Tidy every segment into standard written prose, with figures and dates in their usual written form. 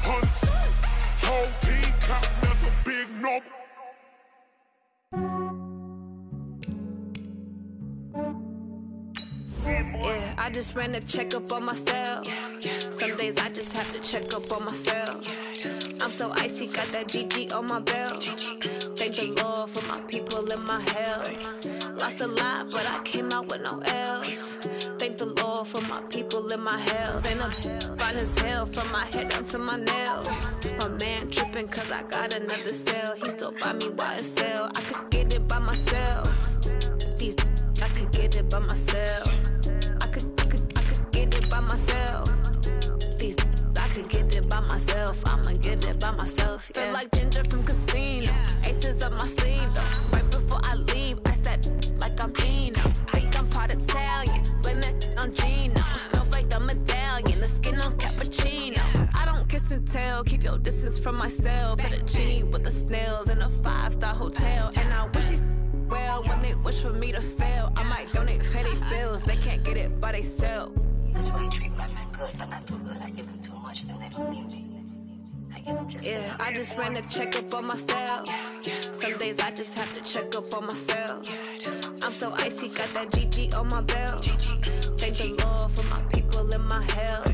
Whole team counting as a big number. Yeah, I just ran a checkup on myself. Some days I just have to check up on myself. I'm so icy, got that GG on my belt. Thank the Lord for my people and my health. Lost a lot, but I came out with no L's. Thank the Lord for my people and my health. Ain't I'm fine as hell from my head down to my nails. My man tripping cause I got another cell. He still buy me YSL. I could get it by myself. These I could get it by myself. I could get it by myself. These I could get it by myself. I'ma get it by myself. Yeah. Feel like Ginger from Casino. Aces up my sleeve though. Right before I leave, I said like I'm Dino. Think I'm part Italian. Blame that on Gino. Smells like the medallion. The skin on cappuccino. I don't kiss and tell. Keep your distance from myself. At a genie with the snails in a 5-star hotel. And I wish he's well when they wish for me to fail. I might donate petty bills. They can't get it by themselves. That's why you treat my men good, but not too good. I give them too much, then they don't need me. I give them just yeah, I just ran a checkup on myself. Some days I just have to check up on myself. I'm so icy, got that GG on my belt. Thank the Lord for my people and my health.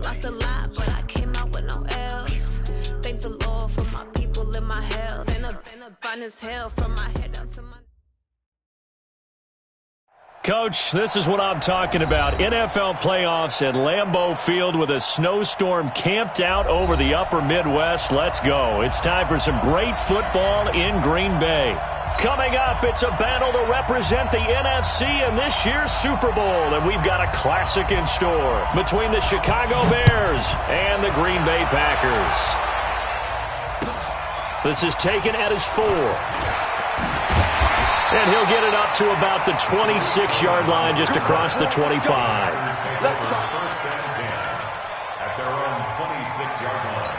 Lost a lot, but I came out with no L's. Thank the Lord for my people and my health. And I'm fine as hell from my head down to my... Coach, this is what I'm talking about. NFL playoffs at Lambeau Field with a snowstorm camped out over the upper Midwest. Let's go. It's time for some great football in Green Bay. Coming up, it's a battle to represent the NFC in this year's Super Bowl, and we've got a classic in store between the Chicago Bears and the Green Bay Packers. This is taken at his 4. And he'll get it up to about the 26-yard line just across the 25. Let's go first and 10 at their own 26-yard line.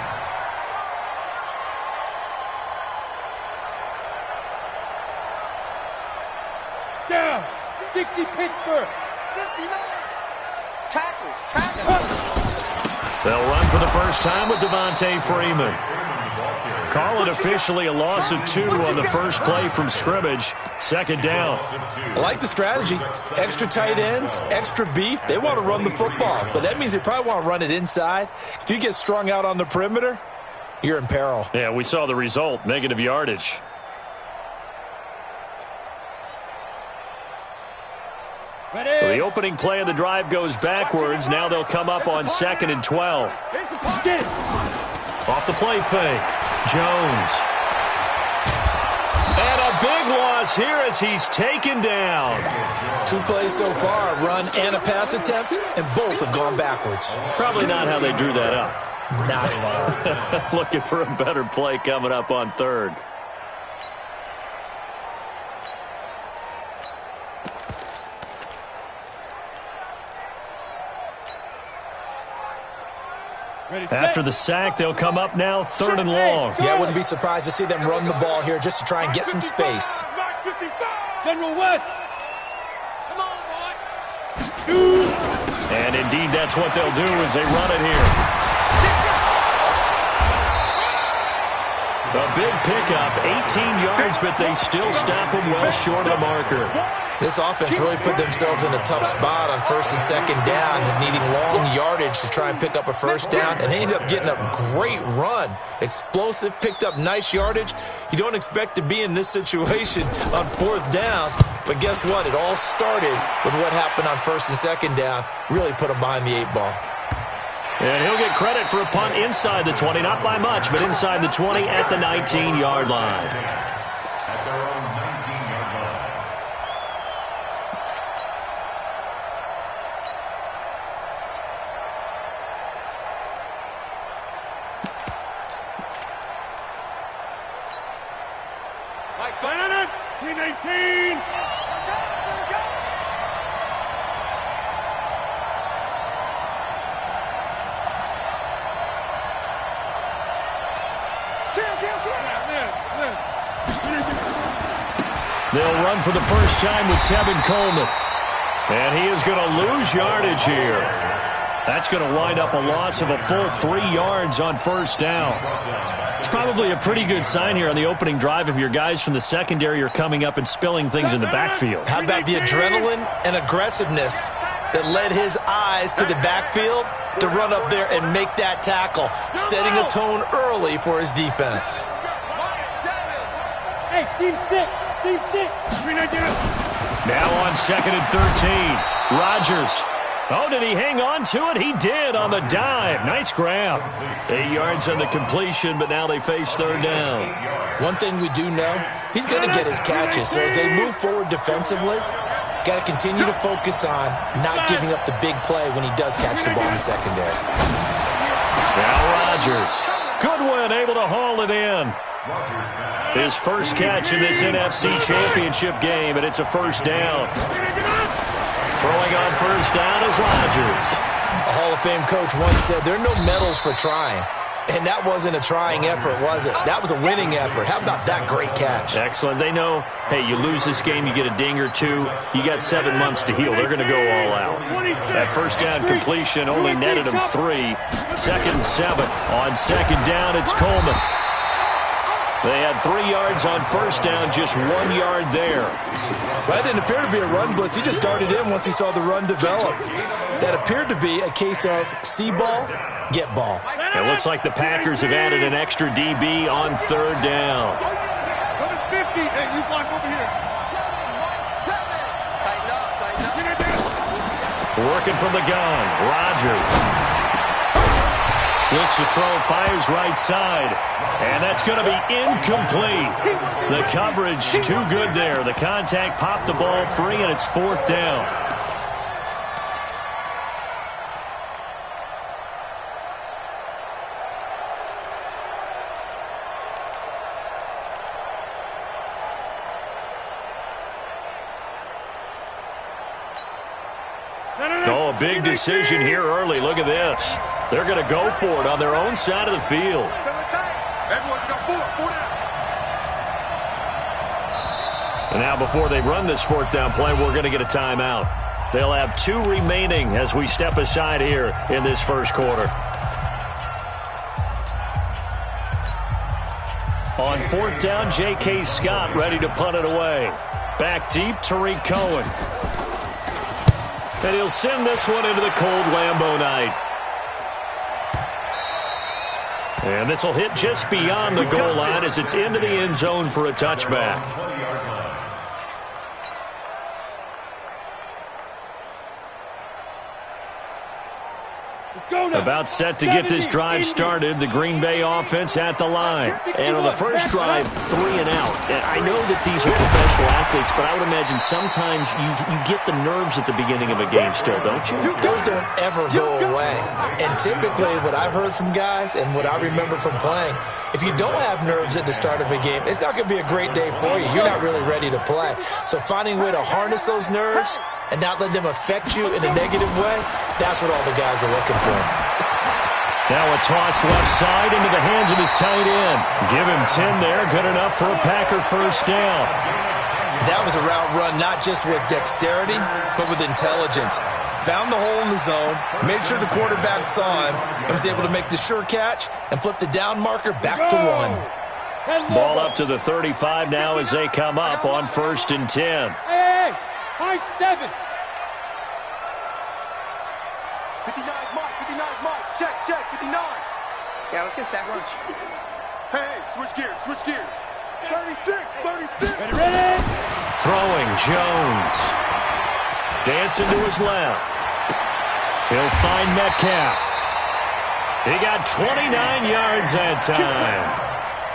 Down, 60 Pittsburgh. 59. Tackles. They'll run for the first time with Devontae Freeman. Call it officially a loss of 2 on the first play from scrimmage. Second down. I like the strategy. Extra tight ends, extra beef. They want to run the football, but that means they probably want to run it inside. If you get strung out on the perimeter, you're in peril. Yeah, we saw the result, negative yardage. So the opening play of the drive goes backwards. Now they'll come up on 2nd and 12. Off the play fake. Jones. And a big loss here as he's taken down. 2 plays so far, a run and a pass attempt, and both have gone backwards. Probably not how they drew that up. Not at all. Looking for a better play coming up on 3rd. After the sack, they'll come up now 3rd and long. Yeah, I wouldn't be surprised to see them run the ball here just to try and get some space. General West. Come on, boy. And indeed, that's what they'll do as they run it here. A big pickup, 18 yards, but they still stop him well short of the marker. This offense really put themselves in a tough spot on 1st and 2nd down and needing long yardage to try and pick up a first down, and they ended up getting a great run. Explosive, picked up nice yardage. You don't expect to be in this situation on 4th down, but guess what? It all started with what happened on 1st and 2nd down. Really put them behind the 8 ball. And he'll get credit for a punt inside the 20, not by much, but inside the 20 at the 19-yard line. At their own 19-yard line. Mike Bannon, 319. They'll run for the first time with Tevin Coleman. And he is going to lose yardage here. That's going to wind up a loss of a full 3 yards on first down. It's probably a pretty good sign here on the opening drive if your guys from the secondary are coming up and spilling things in the backfield. How about the adrenaline and aggressiveness that led his eyes to the backfield to run up there and make that tackle, setting a tone early for his defense. Hey, team 6. Now on 2nd and 13. Rodgers. Oh, did he hang on to it? He did on the dive. Nice grab. 8 yards on the completion, but now they face third down. One thing we do know, he's going to get his catches. So as they move forward defensively, got to continue to focus on not giving up the big play when he does catch the ball in the secondary. Now Rodgers. Goodwin able to haul it in. His first catch in this NFC Championship game, and it's a first down. Throwing on first down is Rodgers. A Hall of Fame coach once said, there are no medals for trying. And that wasn't a trying effort, was it? That was a winning effort. How about that great catch? Excellent. They know, hey, you lose this game, you get a ding or two. You got 7 months to heal. They're going to go all out. That first down completion only netted them 3. 2nd and 7. On second down, it's Coleman. They had 3 yards on first down, just 1 yard there. Well, that didn't appear to be a run blitz. He just darted in once he saw the run develop. That appeared to be a case of see ball, get ball. It looks like the Packers have added an extra DB on third down. Go to 50. Hey, you block over here. Working from the gun, Rodgers. Looks to throw, fires right side. And that's going to be incomplete. The coverage too good there. The contact popped the ball free, and it's fourth down. Oh, a big decision here early. Look at this. They're going to go for it on their own side of the field. And now before they run this fourth down play, we're going to get a timeout. They'll have 2 remaining as we step aside here in this first quarter. On fourth down, J.K. Scott ready to punt it away. Back deep, Tariq Cohen. And he'll send this one into the cold Lambeau night. And this will hit just beyond the goal line as it's into the end zone for a touchback. About set to get this drive started. The Green Bay offense at the line. And on the first drive, 3 and out. And I know that these are professional athletes, but I would imagine sometimes you get the nerves at the beginning of a game still, don't you? Those don't ever go away. And typically what I've heard from guys and what I remember from playing, if you don't have nerves at the start of a game, it's not going to be a great day for you. You're not really ready to play. So finding a way to harness those nerves and not let them affect you in a negative way, that's what all the guys are looking for. Now a toss left side into the hands of his tight end. Give him 10 there. Good enough for a Packer first down. That was a route run not just with dexterity, but with intelligence. Found the hole in the zone, made sure the quarterback saw him, and was able to make the sure catch and flip the down marker back to 1. Ball up to the 35 now as they come up on 1st and 10. Hey, high 7. 59 Mike, check, 59. Yeah, let's get a sack lunch. Hey, switch gears. 36. Ready? Throwing, Jones. Dancing to his left. He'll find Metcalf. He got 29 yards that time.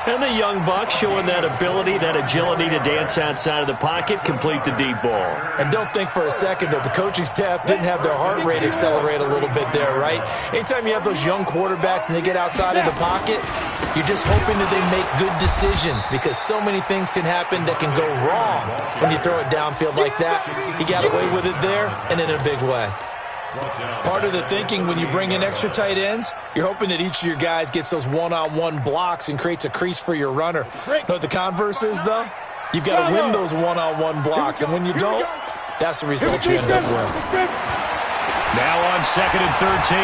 And the young buck showing that ability, that agility to dance outside of the pocket, complete the deep ball. And don't think for a second that the coaching staff didn't have their heart rate accelerate a little bit there, right? Anytime you have those young quarterbacks and they get outside of the pocket, you're just hoping that they make good decisions because so many things can happen that can go wrong when you throw it downfield like that. He got away with it there and in a big way. Part of the thinking when you bring in extra tight ends, you're hoping that each of your guys gets those one-on-one blocks and creates a crease for your runner. You know what the converse is, though? You've got to win those one-on-one blocks, and when you don't, that's the result you end up with. Now on 2nd and 13.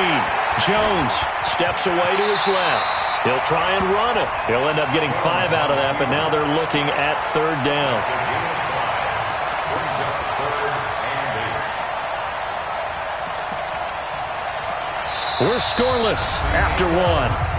Jones steps away to his left. He'll try and run it. He'll end up getting 5 out of that, but now they're looking at 3rd down. We're scoreless after 1.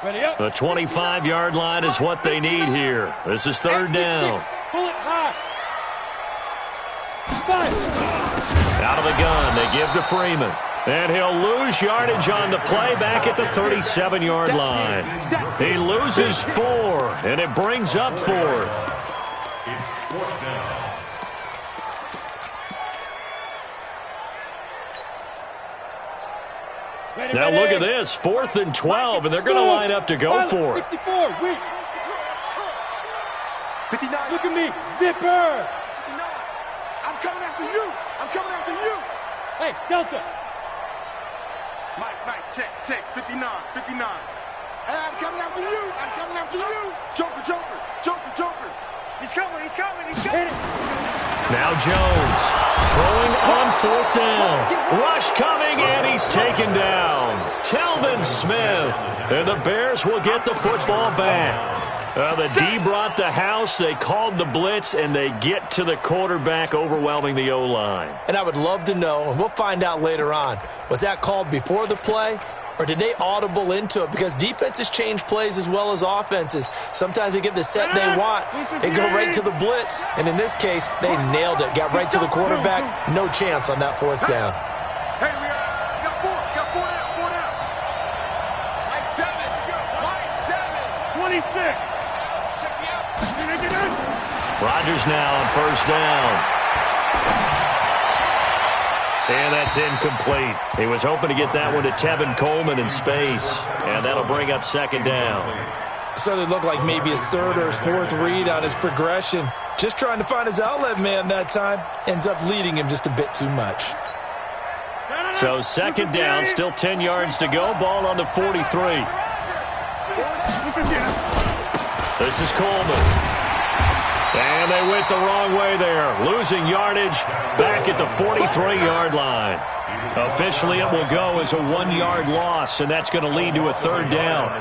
Ready up. The 25-yard line is what they need here. This is 3rd down. Pull it high. 5. Out of the gun, they give to Freeman. And he'll lose yardage on the play back at the 37-yard line. He loses 4, and it brings up 4th. It's 4th down. Now look at this, 4th and 12, and they're going to line up to go for it. 64, weak. 59. Look at me, zipper. 59. I'm coming after you. I'm coming after you. Hey, Delta. Mike, check. 59. Hey, I'm coming after you. I'm coming after you. Joker. He's coming. Hit it. Now Jones throwing on 4th down. Rush coming, and he's taken down. Telvin Smith. And the Bears will get the football back. The D brought the house. They called the blitz, and they get to the quarterback, overwhelming the O-line. And I would love to know, and we'll find out later on, was that called before the play, or did they audible into it? Because defenses change plays as well as offenses. Sometimes they get the set they want. They go right to the blitz. And in this case, they nailed it. Got right to the quarterback. No chance on that 4th down. Hey, we got four down. Mike 7, Mike 7. 26. Check me out. Rodgers now on 1st down. And that's incomplete. He was hoping to get that one to Tevin Coleman in space. And that'll bring up 2nd down. Certainly looked like maybe his 3rd or his 4th read on his progression. Just trying to find his outlet man that time. Ends up leading him just a bit too much. So 2nd down, still 10 yards to go. Ball on the 43. This is Coleman. And they went the wrong way there. Losing yardage back at the 43-yard line. Officially, it will go as a 1-yard loss, and that's going to lead to a 3rd down.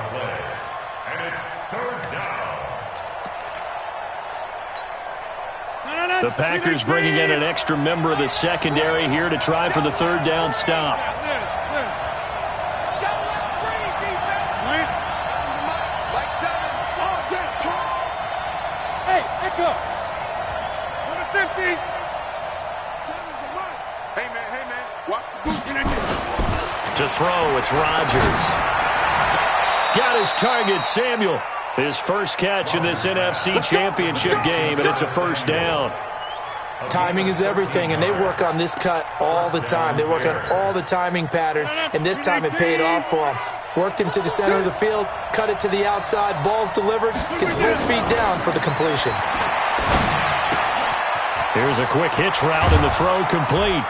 And it's 3rd down. The Packers bringing in an extra member of the secondary here to try for the 3rd down stop. Hey, man, watch the boot. To throw, it's Rodgers. Got his target, Samuel. His first catch in this NFC Championship game, and it's a 1st down. Timing is everything, and they work on this cut all the time. They work on all the timing patterns, and this time it paid off for them. Worked him to the center of the field, cut it to the outside, ball's delivered, gets both feet down for the completion. Here's a quick hitch route, and the throw complete.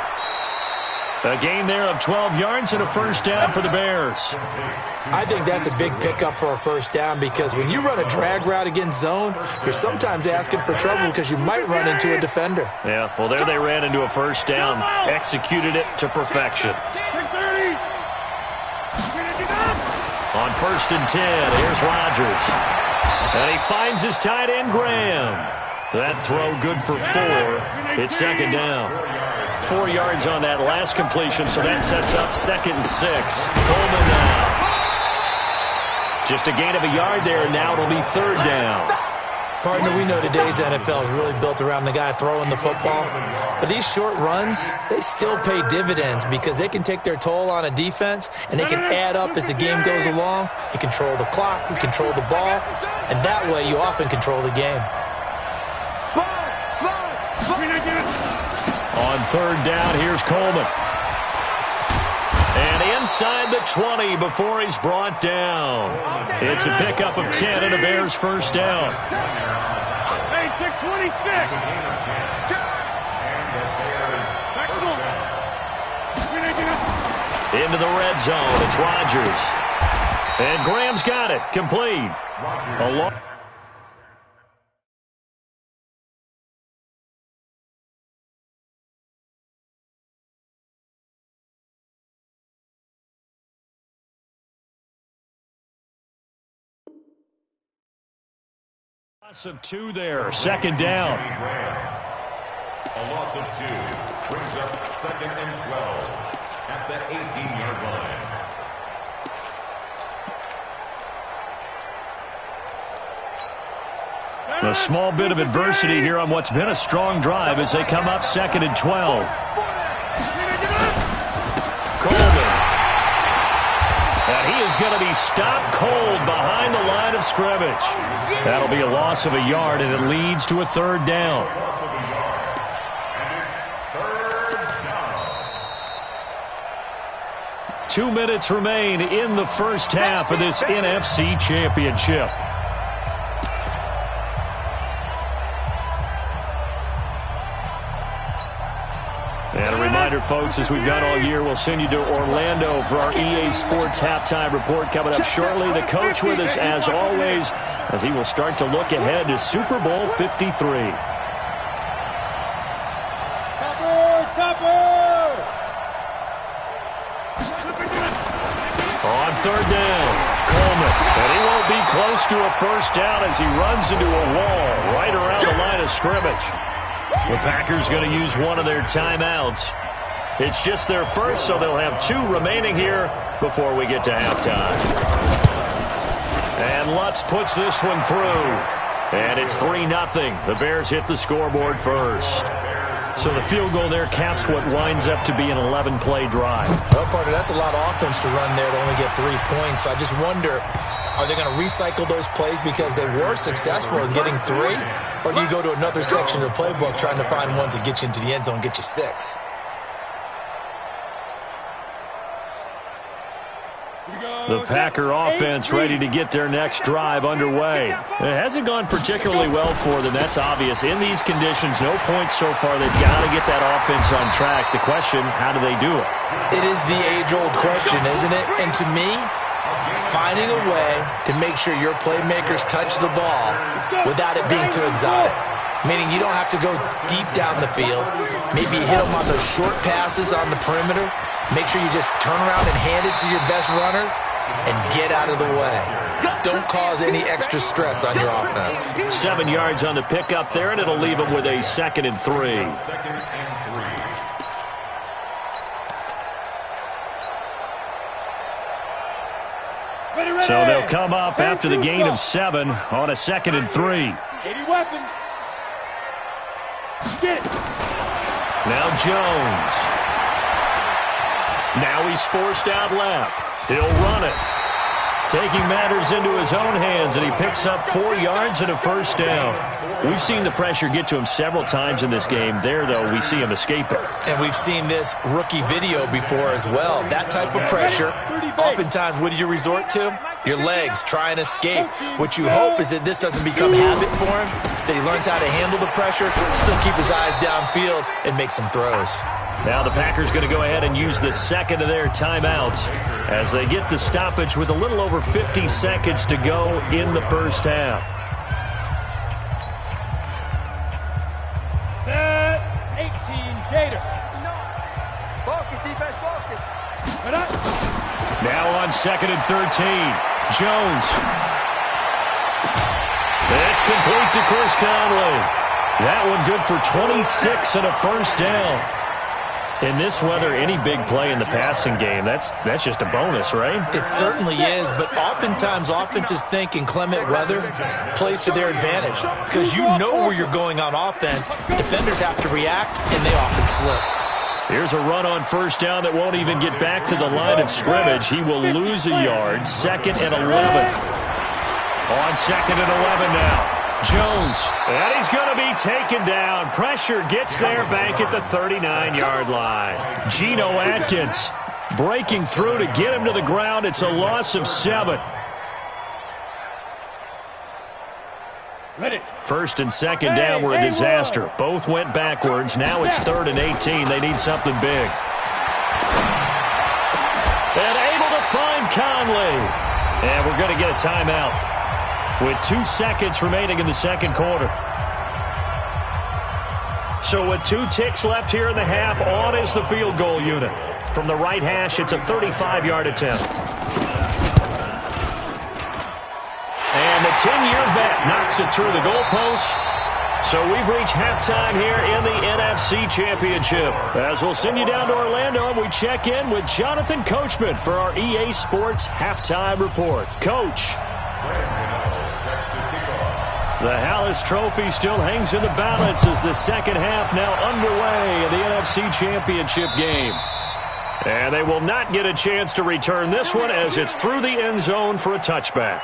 A gain there of 12 yards and a 1st down for the Bears. I think that's a big pickup for a 1st down because when you run a drag route against zone, you're sometimes asking for trouble because you might run into a defender. Yeah, well, there they ran into a 1st down, executed it to perfection. On 1st and 10, here's Rodgers. And he finds his tight end, Graham. That throw good for 4. It's 2nd down. 4 yards on that last completion, so that sets up 2nd and 6. Coleman now. Just a gain of a yard there, and now it'll be 3rd down. Partner, we know today's NFL is really built around the guy throwing the football. But these short runs, they still pay dividends because they can take their toll on a defense, and they can add up as the game goes along. You control the clock, you control the ball, and that way you often control the game. On 3rd down, here's Coleman. And inside the 20 before he's brought down. It's a pickup of 10 and a Bears 1st down. Hey, 626. Into the red zone, it's Rodgers. And Graham's got it, complete. Loss of 2 there, 2nd down. A loss of 2 brings up 2nd and 12 at the 18-yard line. A small bit of adversity here on what's been a strong drive as they come up 2nd and 12. Coleman. And he is going to be stopped cold behind the line of scrimmage. That'll be a loss of a yard, and it leads to a 3rd down. Loss of a yard. And it's 3rd down. 2 minutes remain in the 1st half of this NFC Championship. And a reminder, folks, as we've done all year, we'll send you to Orlando for our EA Sports halftime report coming up shortly. The coach with us, as always, as he will start to look ahead to Super Bowl 53. third down. Coleman, and he won't be close to a first down as he runs into a wall right around the line of scrimmage. The Packers going to use one of their timeouts. It's just their first, so they'll have 2 remaining here before we get to halftime. And Lutz puts this one through. And it's 3-0. The Bears hit the scoreboard first. So the field goal there caps what winds up to be an 11-play drive. Well, partner, that's a lot of offense to run there to only get 3 points. So I just wonder, are they going to recycle those plays because they were successful in getting 3? Or do you go to another section of the playbook trying to find ones that get you into the end zone and get you 6? The Packer offense ready to get their next drive underway. It hasn't gone particularly well for them. That's obvious. In these conditions, no points so far. They've got to get that offense on track. The question, how do they do it? It is the age-old question, isn't it? And to me, finding a way to make sure your playmakers touch the ball without it being too exotic. Meaning you don't have to go deep down the field. Maybe hit them on those short passes on the perimeter. Make sure you just turn around and hand it to your best runner and get out of the way. Don't cause any extra stress on your offense. 7 yards on the pickup there, and it'll leave them with a 2nd and 3. So they'll come up after the gain of 7 on a 2nd and 3. 80 weapon. Get. Now Jones. Now he's forced out left. He'll run it. Taking matters into his own hands, and he picks up 4 yards and a first down. We've seen the pressure get to him several times in this game. There, though, we see him escape it. And we've seen this rookie video before as well. That type of pressure, oftentimes, what do you resort to? Your legs, try and escape. What you hope is that this doesn't become habit for him, that he learns how to handle the pressure, still keep his eyes downfield, and make some throws. Now the Packers going to go ahead and use the 2nd of their timeouts as they get the stoppage with a little over 50 seconds to go in the first half. Set. 18 Gator. Focus, defense, focus. Now on 2nd and 13. Jones. It's complete to Chris Conley. That one good for 26 and a first down. In this weather, any big play in the passing game, that's just a bonus, right? It certainly is, but oftentimes offenses think in clement weather plays to their advantage because you know where you're going on offense. Defenders have to react, and they often slip. Here's a run on first down that won't even get back to the line of scrimmage. He will lose a yard. 2nd and 11. On 2nd and 11 now. Jones, and he's going to be taken down. Pressure gets there back at the 39-yard line. Geno Atkins breaking through to get him to the ground. It's a loss of 7. Ready. 1st and 2nd down were a disaster. Both went backwards. Now it's 3rd and 18. They need something big. And able to find Conley. And we're going to get a timeout with 2 seconds remaining in the second quarter. So with 2 ticks left here in the half, on is the field goal unit. From the right hash, it's a 35-yard attempt. And the 10-year vet knocks it through the goalpost. So we've reached halftime here in the NFC Championship. As we'll send you down to Orlando, and we check in with Jonathan Coachman for our EA Sports Halftime Report. Coach. The Hallis Trophy still hangs in the balance as the second half now underway in the NFC Championship game. And they will not get a chance to return this one as it's through the end zone for a touchback.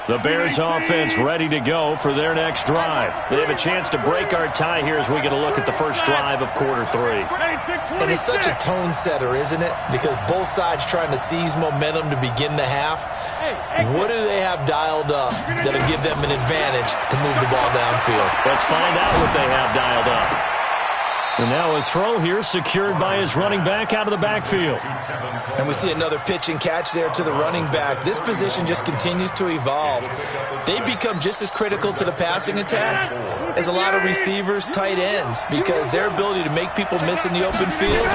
The Bears offense ready to go for their next drive. They have a chance to break our tie here as we get a look at the first drive of quarter 3. And it's such a tone setter, isn't it? Because both sides trying to seize momentum to begin the half. What do they have dialed up that'll give them an advantage to move the ball downfield? Let's find out what they have dialed up. And now a throw here secured by his running back out of the backfield. And we see another pitch and catch there to the running back. This position just continues to evolve. They become just as critical to the passing attack as a lot of receivers, tight ends, because their ability to make people miss in the open field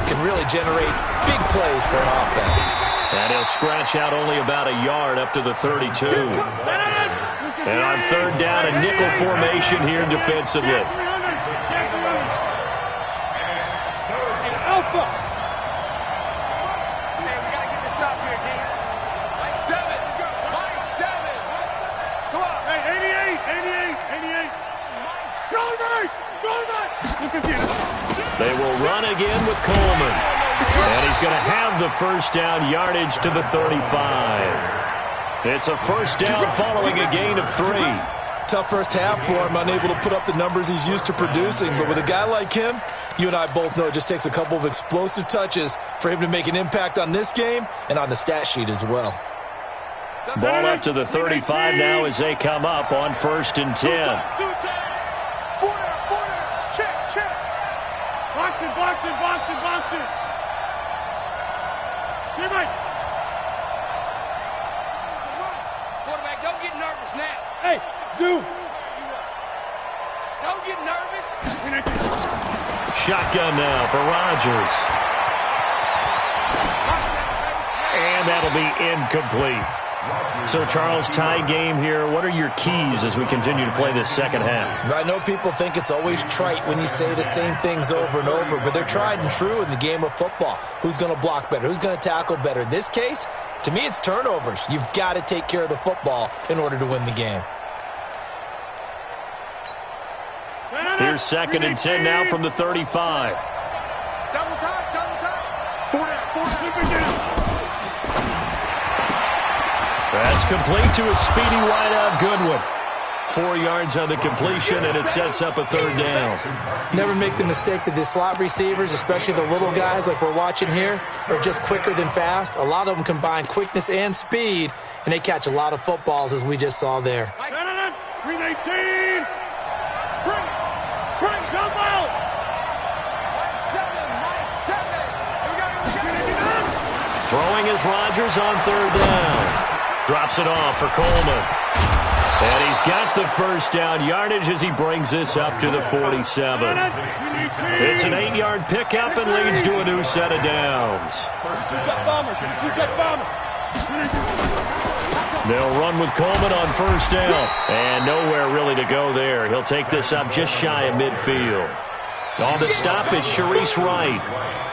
can really generate big plays for an offense. And he'll scratch out only about a yard up to the 32. And on third down, a nickel formation here defensively. Alpha. We got to get this stop here, D. Mike 7. Mike 7. Come on. Hey, 88. Shoulder. They will run again with Coleman. And he's going to have the first down yardage to the 35. It's a first down following a gain of 3. Tough first half for him, unable to put up the numbers he's used to producing. But with a guy like him, you and I both know it just takes a couple of explosive touches for him to make an impact on this game and on the stat sheet as well. Ball up to the 35 now as they come up on 1st and 10. 4 down. Check. Boxing. Here, Mike. Quarterback, don't get nervous now. Hey, Zoo. Don't get nervous. Shotgun now for Rodgers. And that'll be incomplete. So, Charles, tie game here. What are your keys as we continue to play this second half? I know people think it's always trite when you say the same things over and over, but they're tried and true in the game of football. Who's going to block better? Who's going to tackle better? In this case, to me, it's turnovers. You've got to take care of the football in order to win the game. Here's 2nd and 10 now from the 35. Double time. 4 down. That's complete to a speedy wideout Goodwin. 4 yards on the completion, and it sets up a 3rd down. Never make the mistake that the slot receivers, especially the little guys like we're watching here, are just quicker than fast. A lot of them combine quickness and speed, and they catch a lot of footballs, as we just saw there. 319. Bring, come out. Mike 7. Throwing is Rodgers on 3rd down. Drops it off for Coleman. And he's got the first down yardage as he brings this up to the 47. It's an 8-yard pickup and leads to a new set of downs. Two-jet bomber. They'll run with Coleman on 1st down. And nowhere really to go there. He'll take this up just shy of midfield. On the stop is Sharice Wright.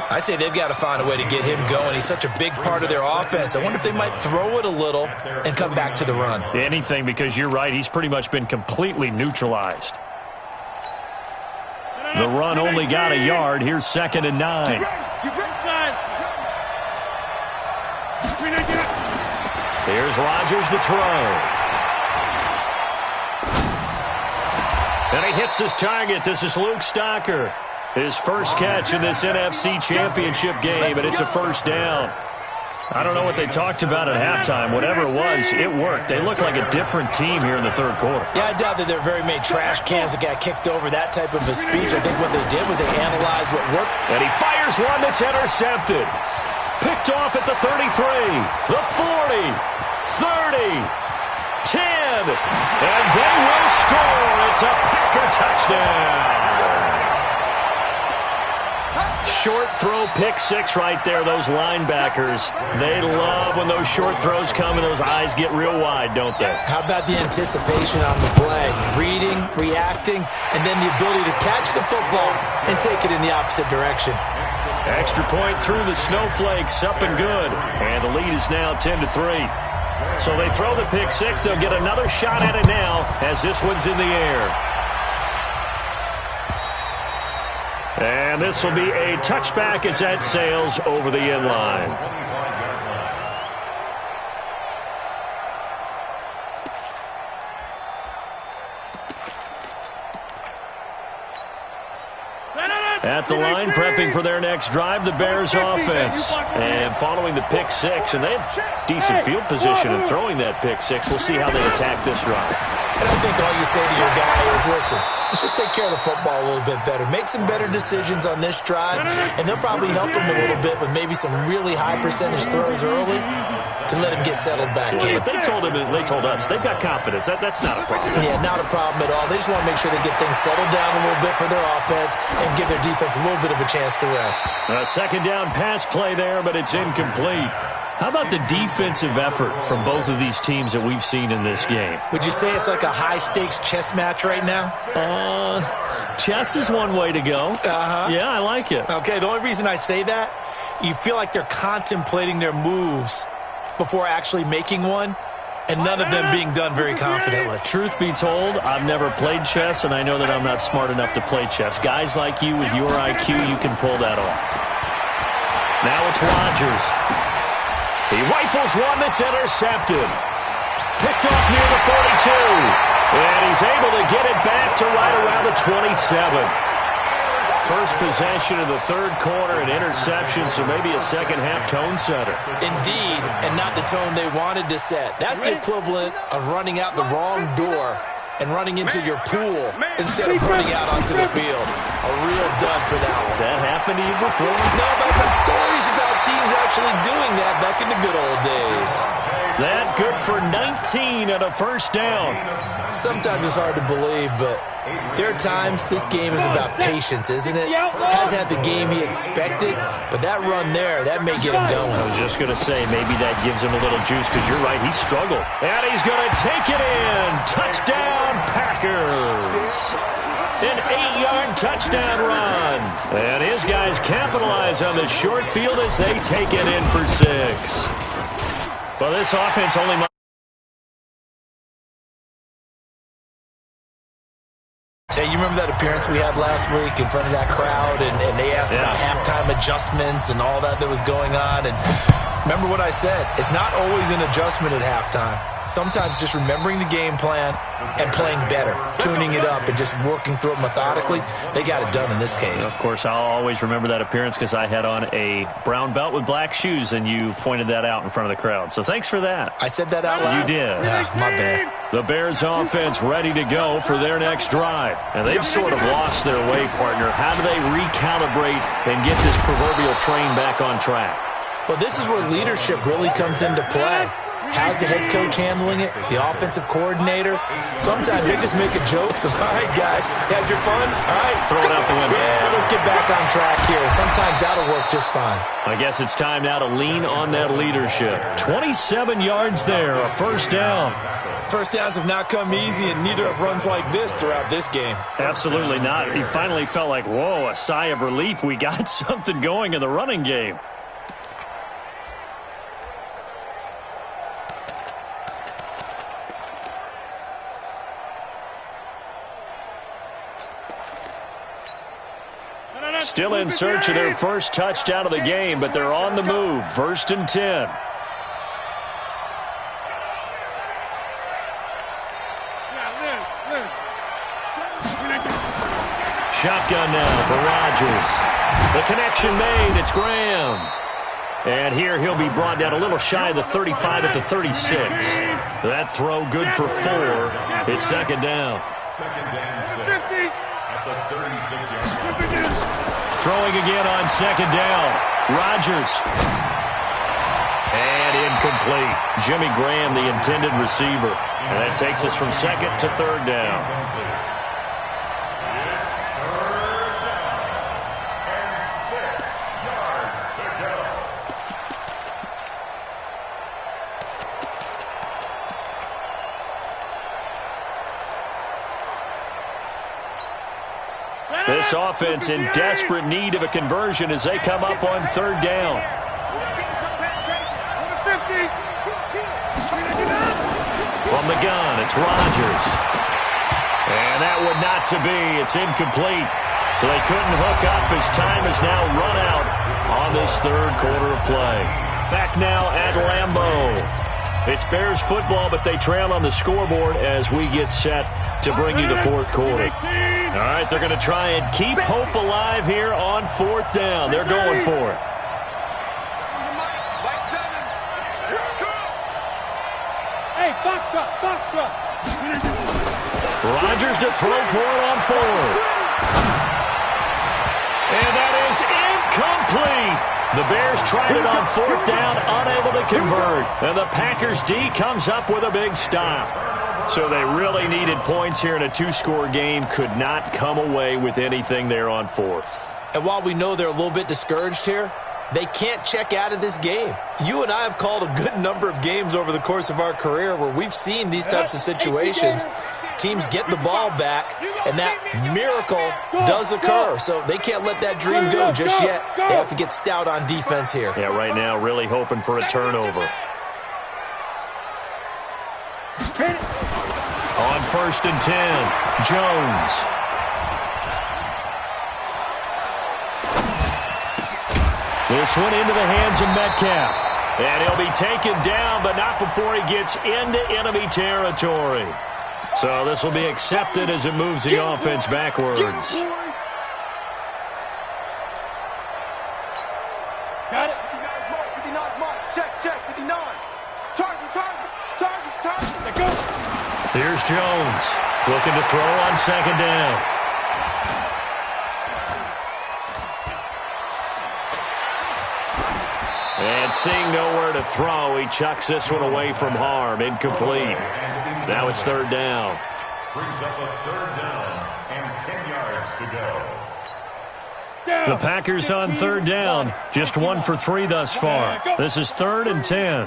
I'd say they've got to find a way to get him going. He's such a big part of their offense. I wonder if they might throw it a little and come back to the run. Anything, because you're right. He's pretty much been completely neutralized. The run only got a yard. Here's 2nd and 9. Here's Rodgers to throw. And he hits his target. This is Luke Stocker. His first catch in this NFC Championship game, and it's a 1st down. I don't know what they talked about at halftime. Whatever it was, it worked. They look like a different team here in the 3rd quarter. Yeah, I doubt that there are very many trash cans that got kicked over, that type of a speech. I think what they did was they analyzed what worked. And he fires one that's intercepted. Picked off at the 33, the 40, 30, 10, and they will score. It's a Packer touchdown. Short throw, pick 6 right there. Those linebackers, they love when those short throws come and those eyes get real wide, don't they? How about the anticipation on the play? Reading, reacting, and then the ability to catch the football and take it in the opposite direction. Extra point through the snowflakes, up and good. And the lead is now 10-3. So they throw the pick 6. They'll get another shot at it now as this one's in the air. And this will be a touchback as that sails over the end line. At the line, prepping for their next drive, the Bears offense. And following the pick six, and they have decent field position in throwing that pick six. We'll see how they attack this run. And I think all you say to your guy is, listen, let's just take care of the football a little bit better. Make some better decisions on this drive, and they'll probably help him a little bit with maybe some really high percentage throws early to let him get settled back in. They told us, they've got confidence. That's not a problem. Yeah, not a problem at all. They just want to make sure they get things settled down a little bit for their offense and give their defense a little bit of a chance to rest. A second down pass play there, but it's incomplete. How about the defensive effort from both of these teams that we've seen in this game? Would you say it's like a high-stakes chess match right now? Chess is one way to go. Yeah, I like it. Okay, the only reason I say that, you feel like they're contemplating their moves before actually making one, and none of them being done very confidently. Truth be told, I've never played chess, and I know that I'm not smart enough to play chess. Guys like you with your IQ, you can pull that off. Now it's Rodgers. He rifles one that's intercepted. Picked off near the 42. And he's able to get it back to right around the 27. First possession of the third quarter, an interception, so maybe a second-half tone setter. Indeed, and not the tone they wanted to set. That's the equivalent of running out the wrong door and running into your pool instead of running out onto the field. A real dud for that one. Has that happened to you before? No, but I've heard stories about teams actually doing that back in the good old days. That good for 19 and a first down. Sometimes it's hard to believe, but there are times this game is about patience, isn't it? Hasn't had the game he expected, but that run there, that may get him going. I was just going to say, maybe that gives him a little juice, because you're right, he struggled. And he's going to take it in. Touchdown, Packers. An 8-yard touchdown run. And his guys capitalize on the short field as they take it in for 6. Well, this offense only... Hey, you remember that appearance we had last week in front of that crowd, and they asked about halftime adjustments and all that was going on, and remember what I said, it's not always an adjustment at halftime. Sometimes just remembering the game plan and playing better, tuning it up and just working through it methodically, they got it done in this case. Of course, I'll always remember that appearance because I had on a brown belt with black shoes, and you pointed that out in front of the crowd. So thanks for that. I said that out loud? You did. Yeah, my bad. The Bears offense ready to go for their next drive. And they've sort of lost their way, partner. How do they recalibrate and get this proverbial train back on track? Well, this is where leadership really comes into play. How's the head coach handling it? The offensive coordinator? Sometimes they just make a joke. All right, guys, had your fun? All right, throw it out the window. Yeah, let's get back on track here. And sometimes that'll work just fine. I guess it's time now to lean on that leadership. 27 yards there, a first down. First downs have not come easy, and neither have runs like this throughout this game. Absolutely not. He finally felt like, whoa, a sigh of relief. We got something going in the running game. Still in search of their first touchdown of the game, but they're on the move. 1st and 10. Shotgun now for Rodgers. The connection made. It's Graham. And here he'll be brought down a little shy of the 35 at the 36. That throw good for 4. It's second down. Second down 6 at the 36-yard line. Throwing again on second down. Rodgers. And incomplete. Jimmy Graham, the intended receiver. And that takes us from second to third down. This offense in desperate need of a conversion as they come up on third down. From the gun, it's Rodgers. And that would not to be. It's incomplete. So they couldn't hook up as time is now run out on this third quarter of play. Back now at Lambeau. It's Bears football, but they trail on the scoreboard as we get set to bring you the fourth quarter. All right, they're going to try and keep hope alive here on fourth down. They're going for it. Hey, box truck, box truck. Rodgers to throw for it on fourth. And that is incomplete. The Bears tried it on fourth down, unable to convert. And the Packers D comes up with a big stop. So they really needed points here in a two-score game. Could not come away with anything there on fourth. And while we know they're a little bit discouraged here, they can't check out of this game. You and I have called a good number of games over the course of our career where we've seen these types of situations. Teams get the ball back, and that miracle does occur. So they can't let that dream go just yet. They have to get stout on defense here. Yeah, right now really hoping for a turnover. On 1st and 10, Jones. This one into the hands of Metcalf. And he'll be taken down, but not before he gets into enemy territory. So this will be accepted as it moves the offense backwards. Got it. 59 mark. Check, 59. Target. Let go. Here's Jones looking to throw on second down. And seeing nowhere to throw, he chucks this one away from harm. Incomplete. Now it's third down. Brings up a third down and 10 yards to go. The Packers on third down. Just 1 for 3 thus far. This is 3rd and 10.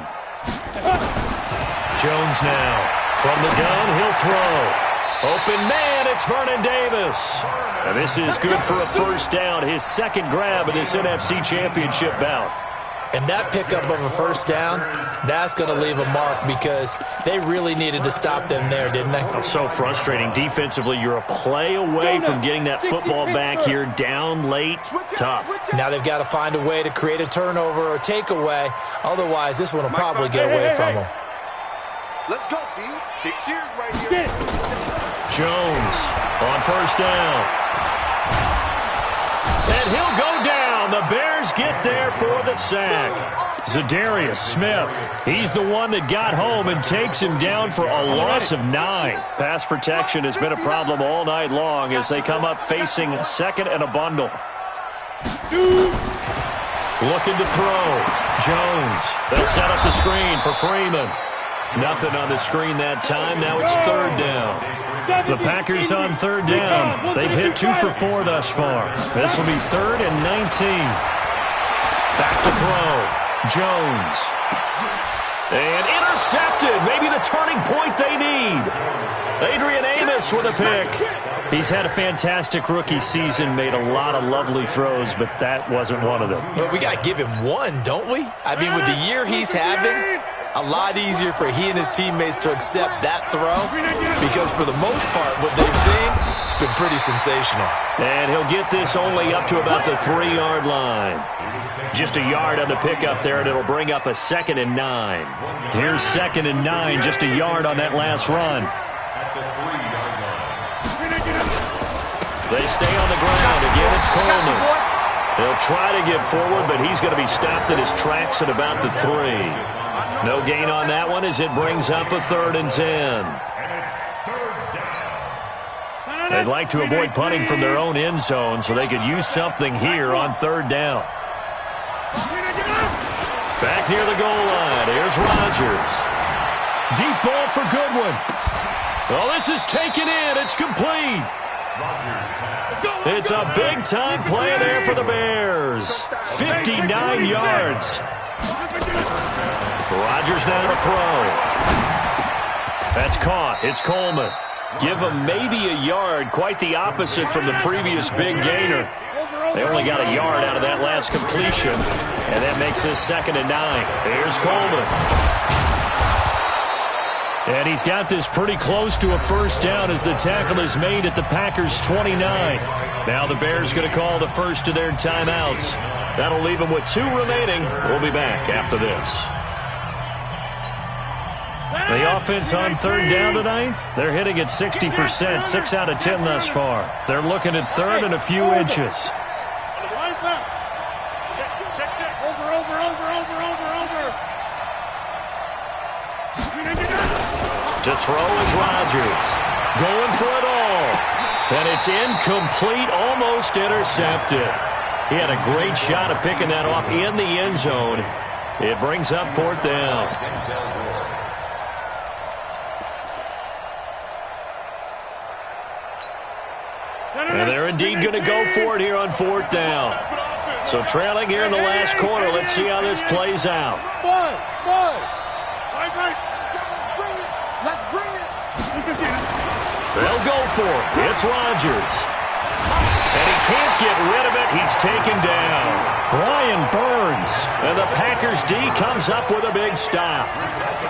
Jones now. From the gun, he'll throw. Open man, it's Vernon Davis. And this is good for a first down. His second grab of this NFC Championship bout. And that pickup of a first down, that's going to leave a mark because they really needed to stop them there, didn't they? So frustrating. Defensively, you're a play away from getting that football back here down late. Tough. Now they've got to find a way to create a turnover or takeaway. Otherwise, this one will probably get away from them. Let's go, D. Big Sears right here. Jones on first down. And he'll go down. The Bears get there for the sack. Za'Darius Smith, he's the one that got home and takes him down for a loss of 9. Pass protection has been a problem all night long as they come up facing second and a bundle. Looking to throw. Jones. They'll set up the screen for Freeman. Nothing on the screen that time. Now it's third down. The Packers on third down. They've hit 2 for 4 thus far. This will be 3rd and 19. Back to throw. Jones. And intercepted. Maybe the turning point they need. Adrian Amos with a pick. He's had a fantastic rookie season, made a lot of lovely throws, but that wasn't one of them. Well, we got to give him one, don't we? I mean, with the year he's having, a lot easier for he and his teammates to accept that throw because for the most part, what they've seen, it's been pretty sensational. And he'll get this only up to about the 3-yard line. Just a yard on the pickup there, and it'll bring up a 2nd and 9. Here's 2nd and 9, just a yard on that last run. They stay on the ground. Again, it's Coleman. They'll try to get forward, but he's going to be stopped in his tracks at about the 3. No gain on that one as it brings up a 3rd and 10. They'd like to avoid punting from their own end zone so they could use something here on third down. Back near the goal line. Here's Rodgers. Deep ball for Goodwin. Well, this is taken in. It's complete. It's a big-time play there for the Bears. 59 yards. Rodgers now to throw. That's caught. It's Coleman. Give him maybe a yard. Quite the opposite from the previous big gainer. They only got a yard out of that last completion, and that makes this 2nd and 9. Here's Coleman. And he's got this pretty close to a first down as the tackle is made at the Packers' 29. Now the Bears going to call the first of their timeouts. That'll leave them with 2 remaining. We'll be back after this. The offense on third down tonight, they're hitting at 60%, 6 out of 10 thus far. They're looking at third and a few inches. To throw is Rodgers. Going for it all. And it's incomplete, almost intercepted. He had a great shot at picking that off in the end zone. It brings up fourth down. And they're indeed going to go for it here on fourth down. So trailing here in the last quarter. Let's see how this plays out. Let's bring it. They'll go for it. It's Rodgers. And he can't get rid of it. He's taken down. Brian Burns. And the Packers D comes up with a big stop.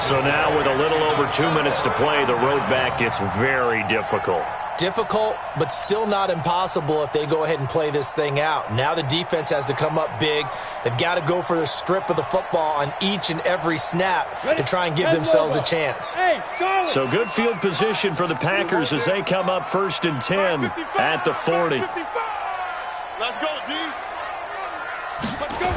So now with a little over 2 minutes to play, the road back gets very difficult. Difficult, but still not impossible if they go ahead and play this thing out. Now the defense has to come up big. They've got to go for the strip of the football on each and every snap to try and give themselves a chance. So good field position for the Packers as they come up 1st and 10 at the 40. Let's go, D. Let's go.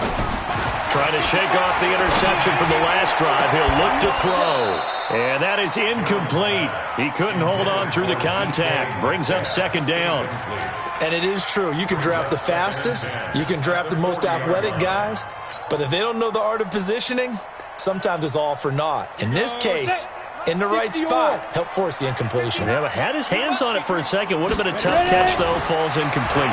Trying to shake off the interception from the last drive. He'll look to throw. And that is incomplete. He couldn't hold on through the contact. Brings up 2nd down. And it is true. You can draft the fastest. You can draft the most athletic guys. But if they don't know the art of positioning, sometimes it's all for naught. In this case, in the right spot, help force the incompletion. Yeah, but had his hands on it for a second. Would have been a tough catch, though. Falls incomplete.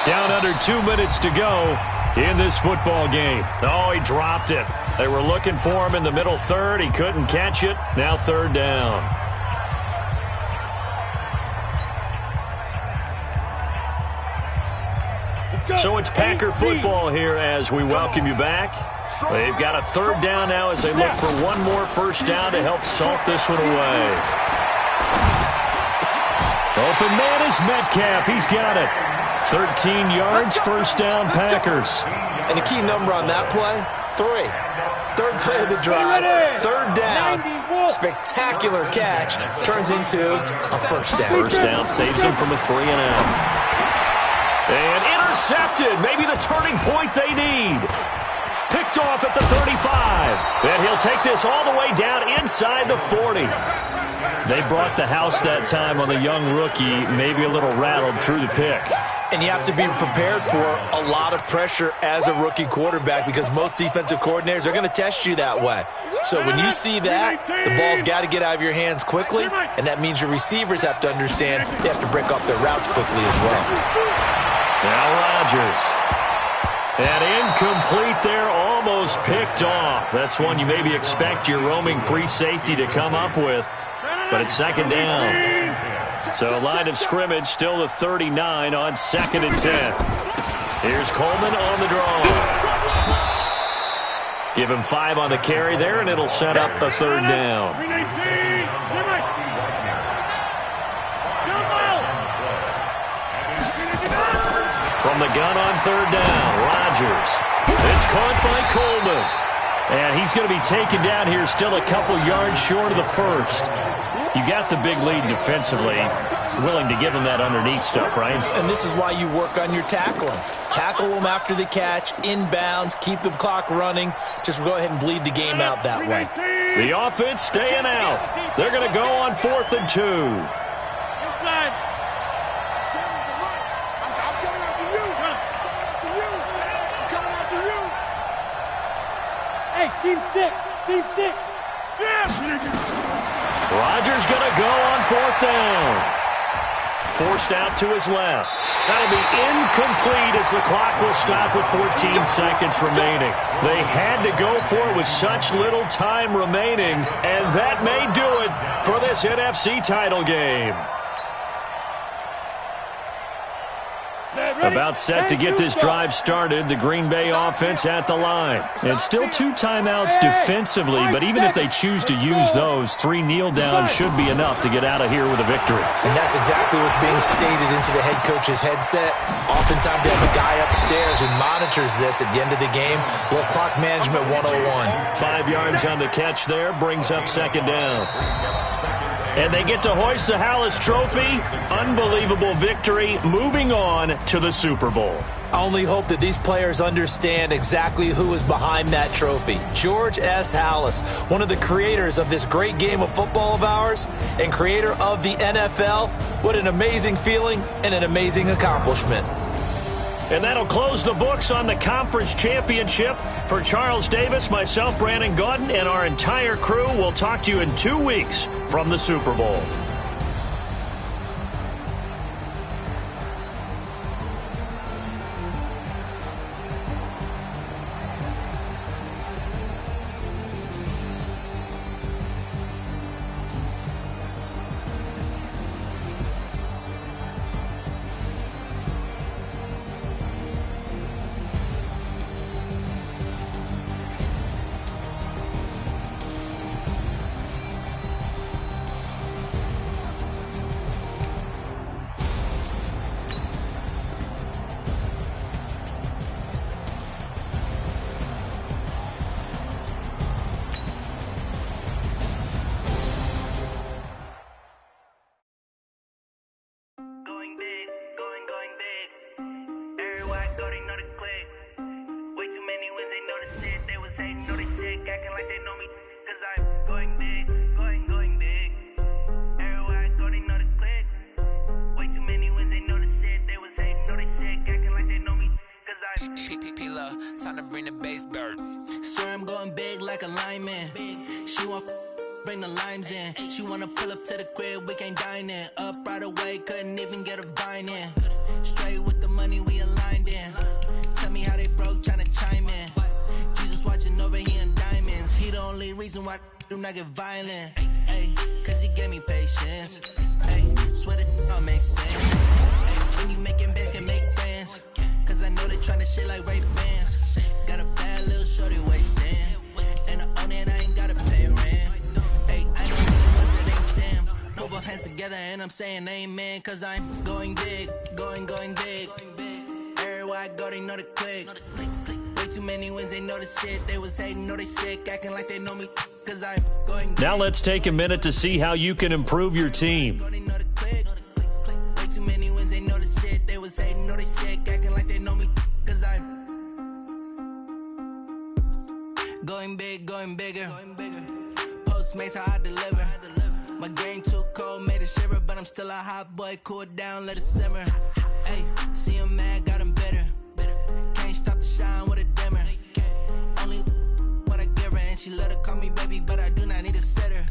Down under 2 minutes to go in this football game. Oh, he dropped it. They were looking for him in the middle third. He couldn't catch it. Now 3rd down. So it's Packer football here as we welcome you back. They've got a 3rd down now as they look for one more 1st down to help salt this one away. Open man is Metcalf. He's got it. 13 yards, 1st down, Packers. And the key number on that play, 3. 3rd play of the drive, 3rd down, spectacular catch, turns into a 1st down. 1st down saves him from a 3 and out. And intercepted, maybe the turning point they need. Picked off at the 35. And he'll take this all the way down inside the 40. They brought the house that time on the young rookie, maybe a little rattled through the pick. And you have to be prepared for a lot of pressure as a rookie quarterback because most defensive coordinators are going to test you that way. So when you see that, the ball's got to get out of your hands quickly, and that means your receivers have to understand they have to break off their routes quickly as well. Now Rodgers. And incomplete there, almost picked off. That's one you maybe expect your roaming free safety to come up with, but it's 2nd down. So line of scrimmage still the 39 on 2nd and 10. Here's Coleman on the draw. Give him 5 on the carry there, and it'll set up a 3rd down. From the gun on 3rd down, Rodgers. It's caught by Coleman. And he's going to be taken down here still a couple yards short of the 1st. You got the big lead defensively. Willing to give him that underneath stuff, right? And this is why you work on your tackling. Tackle them after the catch, inbounds, keep the clock running. Just go ahead and bleed the game out that way. The offense staying out. They're going to go on 4th and 2. Inside. I'm coming after you. I'm coming after you. Hey, seam 6. Seam 6. Rodgers going to go on 4th down. Forced out to his left. That'll be incomplete as the clock will stop with 14 seconds remaining. They had to go for it with such little time remaining, and that may do it for this NFC title game. About set to get this drive started, the Green Bay offense at the line. And still 2 timeouts defensively, but even if they choose to use those, 3 kneel downs should be enough to get out of here with a victory. And that's exactly what's being stated into the head coach's headset. Oftentimes they have a guy upstairs who monitors this at the end of the game. Little clock management 101. 5 yards on the catch there, brings up second down. And they get to hoist the Hallis Trophy. Unbelievable victory, moving on to the Super Bowl. I only hope that these players understand exactly who is behind that trophy. George S. Hallis, one of the creators of this great game of football of ours and creator of the NFL. What an amazing feeling and an amazing accomplishment. And that'll close the books on the conference championship. For Charles Davis, myself, Brandon Gaudin, and our entire crew, we'll talk to you in 2 weeks from the Super Bowl. Time to bring the bass bird. Swear I'm going big like a lineman. She want bring the limes in. She wanna pull up to the crib, we can't dine in. Up right away, couldn't even get a vine in. Straight with the money we aligned in. Tell me how they broke, tryna chime in. Jesus watching over, he in diamonds. He the only reason why I do not get violent. Ay, cause he gave me patience. Ay, swear that all makes sense. Ay, when you making bands, can make friends. Cause I know they tryna shit like Ray Bans. Got a bad little shorty wasting. And I own it, I ain't gotta pay rent. Hey, I know the ones that ain't them. Put both hands together and I'm saying amen. Cause I'm going big, going big. Everywhere I go, they know the click. Way too many wins, they know the shit. They was hating, know they sick, acting like they know me. Cause I'm going big. Now let's take a minute to see how you can improve your team. Way too many wins, they know the shit. They was hating, know they sick, acting like they know me. Cause I'm going big, going bigger. Postmates, how I deliver. My game too cold, made it shiver, but I'm still a hot boy. Cool it down, let it simmer. Hey, see him mad, got him bitter. Can't stop the shine with a dimmer. Only what I give her, and she let her call me baby, but I do not need a sitter.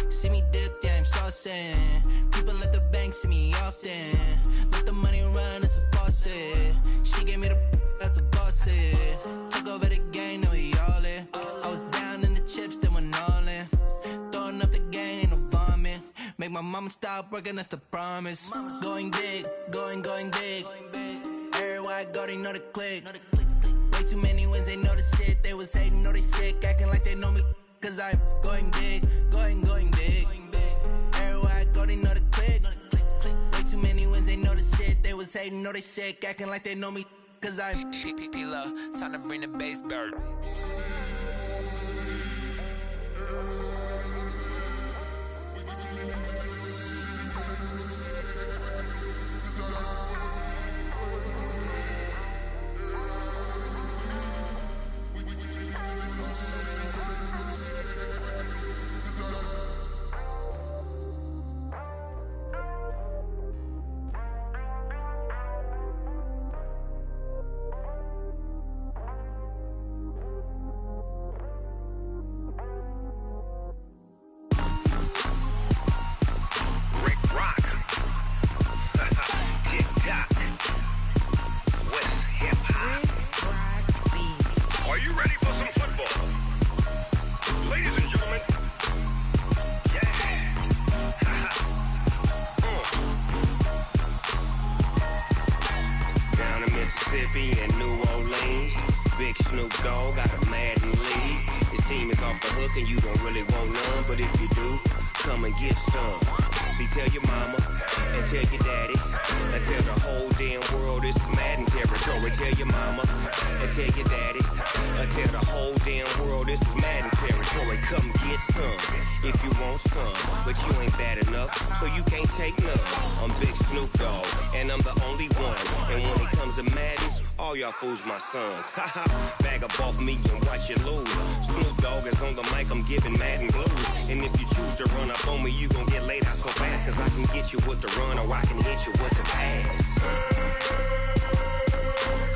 See me dip, yeah, I'm saucing. People at the bank see me often. Let the money run, it's a faucet. She gave me the that's a boss is. Took over the game, now we all in. I was down in the chips, then went all in. Throwing up the game, ain't no vomit. Make my mama stop working, that's the promise. Going big, going big. Everywhere I go, they know the click. Way too many wins, they know the shit. They was hating, know they sick, acting like they know me. Cause I'm going big, going big. Everywhere I go, they know the click. Way too many wins, they know the shit. They was hating, know they sick, acting like they know me. Cause I'm P-P-P-Lo, time to bring the bass bird. Mississippi and New Orleans. Big Snoop Dogg got a Madden league. His team is off the hook and you don't really want none, but if you do, come and get some. See, tell your mama and tell your daddy and tell the whole damn world this is Madden territory. Tell your mama and tell your daddy and tell the whole damn world this is Madden territory. Come get some if you want some, but you ain't bad enough, so you can't take none. I'm Big Snoop Dogg and I'm the only one, and when it comes to Madden, all y'all fools my sons. Haha, bag up off me and watch you lose. Snoop Dogg is on the mic, I'm giving Madden blues. And if you choose to run up on me, you gon' get laid out so fast, cause I can get you with the run or I can hit you with the pass.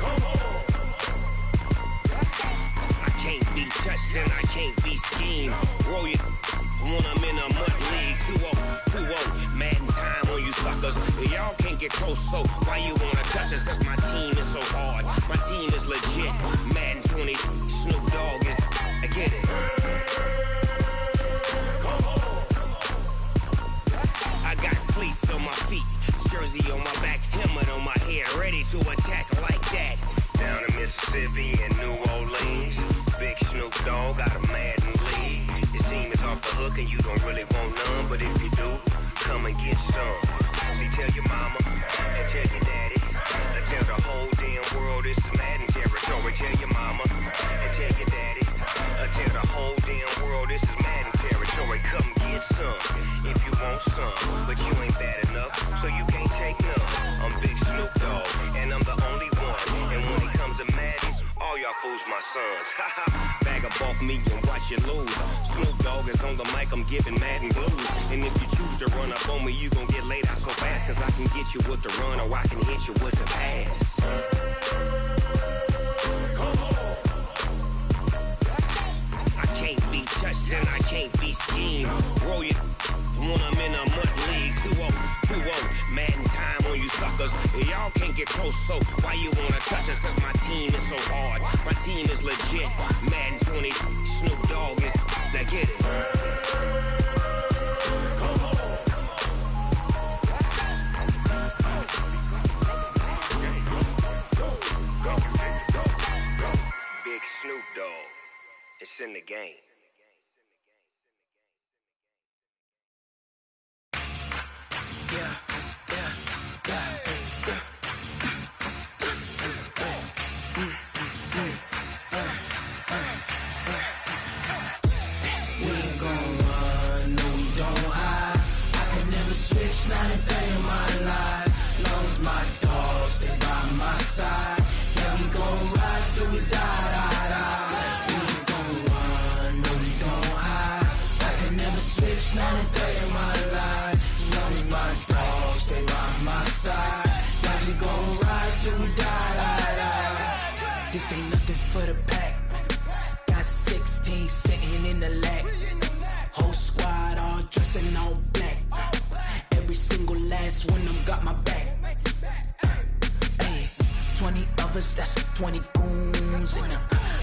Come on. I can't be touched and I can't be schemed. Roll you when I'm in a mud league. 2-0, Madden time on you suckers. Y'all can't get close, so why you wanna touch us? Cause my team is so hard, my team is legit. Madden 20, Snoop Dogg is, I get it. Come on. I got cleats on my feet, jersey on my back, helmet on my head, ready to attack like that. Down in Mississippi and New Orleans, Big Snoop Dogg got a Madden league. His team is off the hook and you don't really want none, but if you do, come and get some. See, tell your mama and tell your daddy and tell the whole damn world this is Madden territory. Tell your mama and tell your daddy and tell the whole damn world this is Madden territory. Come get some if you want some, but you ain't bad enough, so you can't take none. I'm Big Snoop Dogg and I'm the only one, and when it comes to Madden, all y'all fools my sons. Haha, bag up off me and watch you lose. Snoop Dogg is on the mic, I'm giving Madden blues. And if you choose to run up on me, you gon' get laid out so fast, cause I can get you with the run or I can hit you with the pass. Come on. I can't be touched and I can't be schemed. Roll you when I'm in a mud league. 2-0, Madden time on you suckers. Y'all can't get close, so why you wanna touch us? Cause my team is so hard, my team is legit. Madden 20, Snoop Dogg is, now get it. Come on. Go. Big Snoop Dogg, it's in the game. Not a day in my life, long as my dogs, they by my side. Yeah, we gon' ride till we die. We ain't gon' run, no we don't hide. I can never switch, not a day in my life, as long as my dogs, they by my side. Yeah, we gon' ride till we die. This ain't nothing for the pack. Got 16 sitting in the lag. Whole squad all dressing all black. Every single last one of them got my back. 20 of us, that's 20 goons. And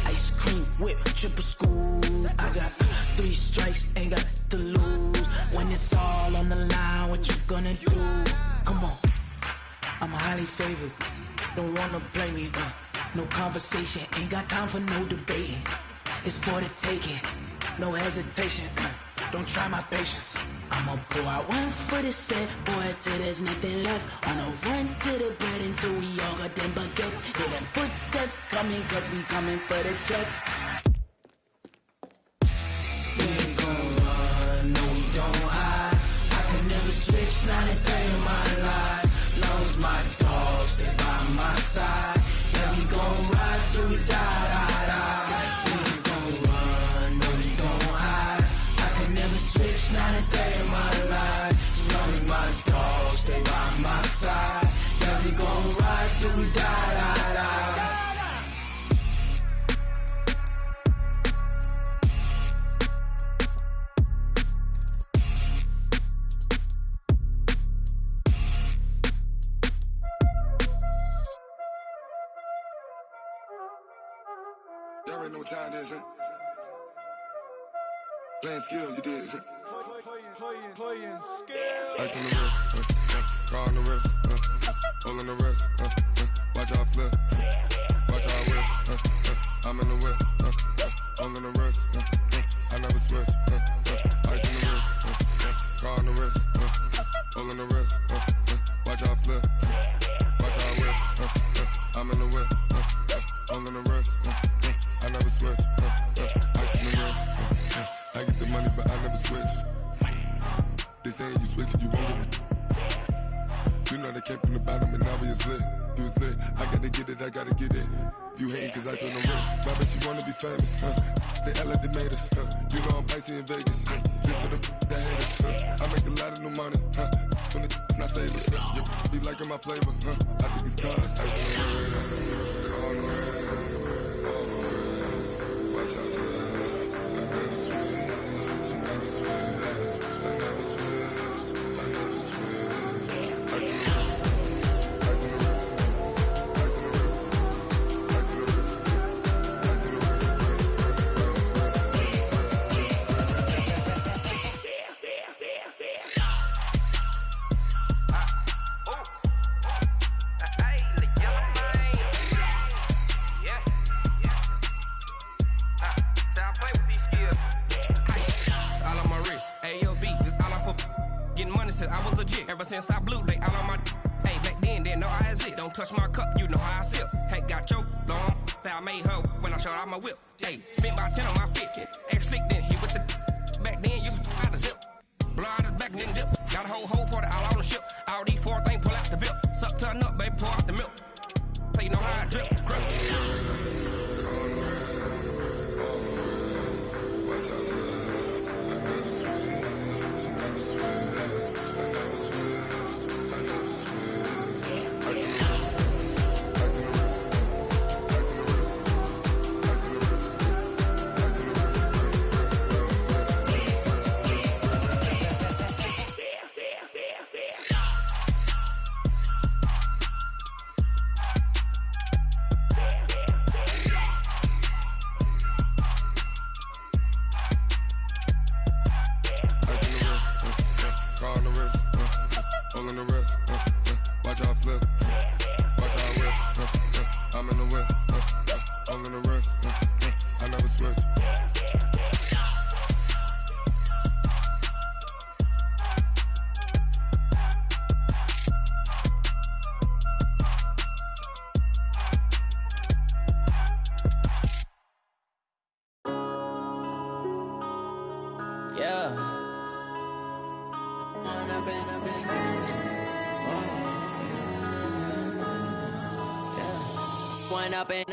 ice cream whip, triple school. I got 3 strikes, ain't got to lose. When it's all on the line, what you gonna do? Come on, I'm highly favored. Don't wanna blame me, no conversation, ain't got time for no debating. It's for the taking, no hesitation. Don't try my patience. I'ma pour out one for the set, boy, till there's nothing left. On a run to the bread until we all got them baguettes. Hear them footsteps coming, cause we coming for the check. We ain't gon' run, no we don't hide. I could never switch, not a day in my life. Long as my dogs, they by my side. Yeah, we gon' ride till we die. We ain't gon' run, no we don't hide. I could never switch, not a day in my life. As long as my dogs, they by my side. Yeah, we gon' ride till we die. Y'all already know what time it is, huh? Playing skills, you did. Playing skills. Ice on the wrist, car on the wrist, all on the wrist, watch out flip. switch. Ice in the wrist, car on the wrist, all in the wrist. Watch how I flip, watch how I whip. I'm in the whip, all in the wrist. I never switch. Ice in the wrist. I get the money, but I never switch. They saying you switch, you won't get it. You know they came from the bottom and now we is lit. You was lit, I gotta get it, I gotta get it. You hating cause ice on the wrist. I bet you wanna be famous, They act like they made us, You know I'm icy in Vegas, This for the that hate us, I make a lot of new money, When the not save us, You be liking my flavor, I think it's cause ice on the wrist, on the wrist, on the wrist. Watch out, flash. I never switch, I never switch, I never switch, I never switch. Ice on the wrist, ice on the wrist, ice on the wrist, ice on the wrist, ice on the wrist. I was legit ever since I blew they all on my hey back then didn't know I exist. Don't touch my cup, you know how I sip. Hey, got your long that I made her when I showed out my whip. Hey, spent about 10 on my fit. X slick then hit with the back then used to out the zip. Blow out his back and then dip. Got a whole party all on the ship. All these four things pull out the VIP. Suck turn up, baby, pour out the milk. So you know how I drip. Crip.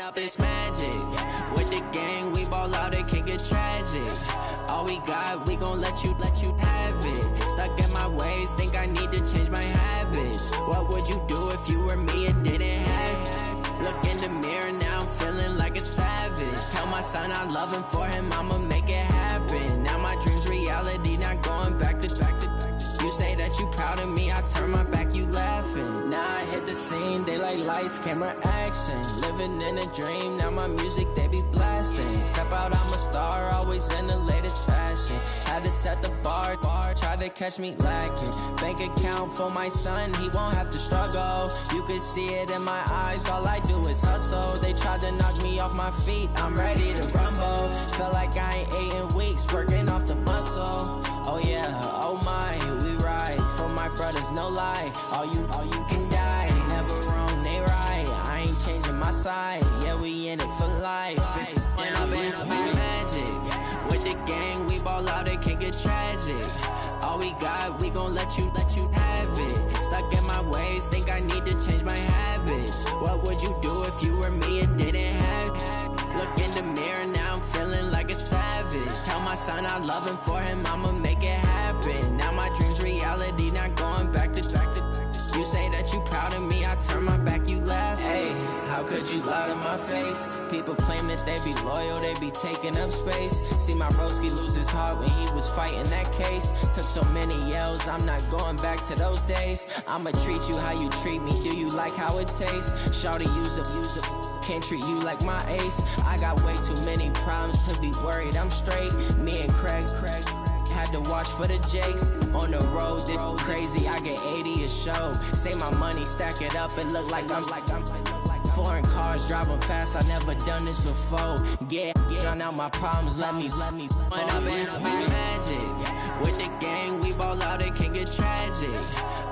Up this magic with the gang, we ball out, it can get tragic. All we got, we gon' let you have it. Stuck in my ways, think I need to change my habits. What would you do if you were me and didn't have it? Look in the mirror now, I'm feeling like a savage. Tell my son I love him, for him I'ma make it happen. Now my dreams reality, not going back to. You say that you proud of me, I turn my back, you laughing. Now I hit the scene, they like lights, camera, action. Living in a dream, now my music, they be blasting. Step out, I'm a star, always in the latest fashion. Had to set the bar, try to catch me lacking. Bank account for my son, he won't have to struggle. You can see it in my eyes, all I do is hustle. They tried to knock me off my feet, I'm ready to rumble. Feel like I ain't ate in weeks, working off the muscle. Oh yeah, oh my, we ride for my brothers, no lie. All you can die, never wrong, they right. I ain't changing my side, yeah, we in it for life. When I've been up is magic. With the gang, we ball out, it can get tragic. All we got, we gon' let you have it. Stuck in my ways, think I need to change my habits. What would you do if you were me and didn't have it? Look in the mirror, now I'm feeling like a savage. Tell my son I love him, for him I'ma make it happen. Now my dreams reality, not going back to. You say that you proud of me, I turn my back, you laugh. Hey, how could you lie to my face? People claim that they be loyal, they be taking up space. See my broski lose his heart when he was fighting that case. Took so many yells, I'm not going back to those days. I'ma treat you how you treat me, do you like how it tastes? Shawty, use up, can't treat you like my ace. I got way too many problems to be worried, I'm straight. Me and Craig had to watch for the Jakes. On the road, this crazy, I get 80 a show. Say my money, stack it up, and look like I'm Foreign cars, driving fast, I never done this before. Drown out my problems, let me When up and up is magic. With the gang, we ball out, it can get tragic.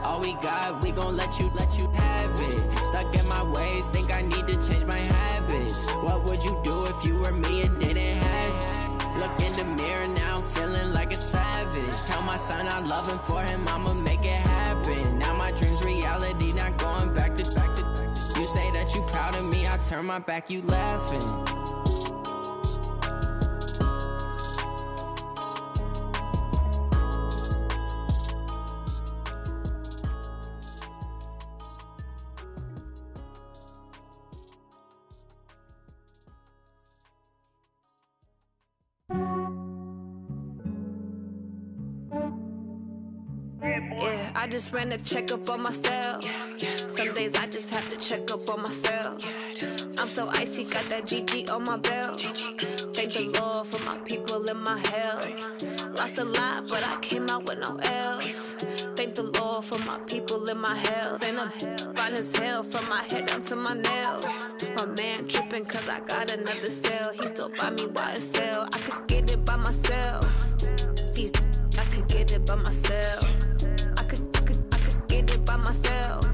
All we got, we gon' let you have it. Stuck in my ways, think I need to change my habits. What would you do if you were me and didn't have it? Look in the mirror, now I'm feeling like a savage. Tell my son I love him, for him I'ma make it happen. Now my dream's reality, not going back to. You say that you proud of me, I turn my back, you laughing. Yeah, I just ran a checkup on myself. Some days I just have to check up on myself. I'm so icy, got that GG on my belt. Thank the Lord for my people in my health. Lost a lot, but I came out with no L's. Thank the Lord for my people in my health. And I'm fine as hell from my head down to my nails. My man tripping cause I got another cell. He still buy me YSL. I could get it by myself. I could get it by myself. I could get it by myself.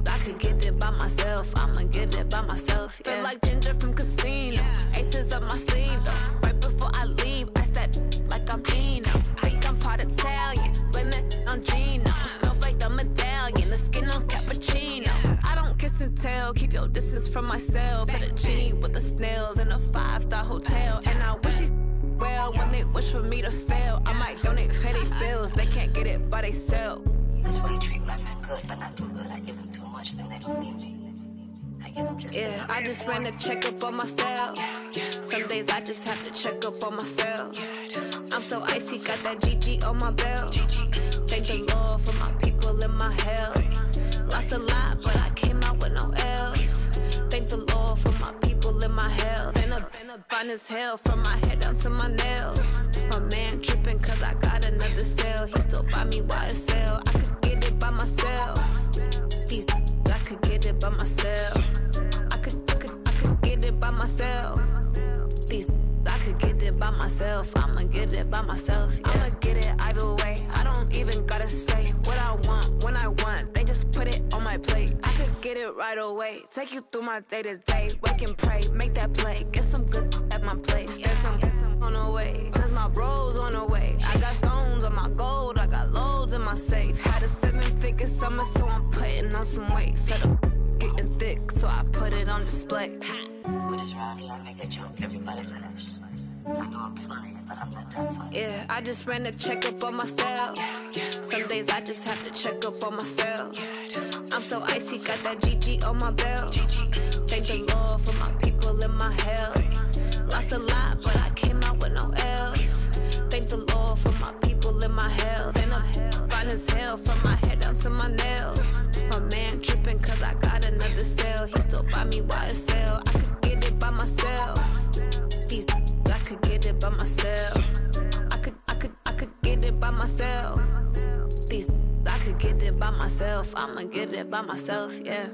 I could get it by myself. I'ma get it by myself. Yeah. Feel like Ginger from Casino. Aces up my sleeve though. Right before I leave, I step like I'm Dino. Think I'm part Italian. Blame that on Gino. Snowflake the medallion. The skin on cappuccino. I don't kiss and tell. Keep your distance from myself. Fettuccine with the snails in a 5-star hotel. And I wish he's well when they wish for me to fail. I might donate petty bills. They can't get it by themselves. That's why you treat women good, but not too good. I give them too much, then they don't need me. I give them just enough. I just ran a checkup on myself. Some days I just have to check up on myself. I'm so icy, got that GG on my belt. Thank the Lord for my people in my health. Lost a lot, but I came out with no L's. Thank the Lord for my people in my health. And I'm fine as hell from my head down to my nails. My man tripping cause I got another cell. He still buy me YSL. I could get it by myself. I could get it by myself. I could get it by myself. I could get it by myself. I'ma get it by myself. Yeah. I'ma get it either way. I don't even gotta say what I want when I want. They just put it on my plate. I could get it right away. Take you through my day to day. Wake and pray, make that play. Get some good at my place. There's some on the way. Cause my bro's on the way. I got stones on my gold. I got loads in my safe. Had a 7-figure summer, so I'm putting on some weight. Set up getting thick, so I put it on display. With this round, I make a joke, everybody laughs. I know I'm funny, but I'm not that funny. Yeah, I just ran a checkup on myself. Some days I just have to check up on myself. I'm so icy, got that GG on my belt. Thank the Lord for my people in my health. Lost a lot, but I came out with no L's. Thank the Lord for my people in my health. And I'm fine as hell from my head down to my nails. My man tripping cause I got another cell. He still buy me YSL. I could get it by myself. I could get it by myself. I could get it by myself. I could get it by myself. I'ma get it by myself, yeah.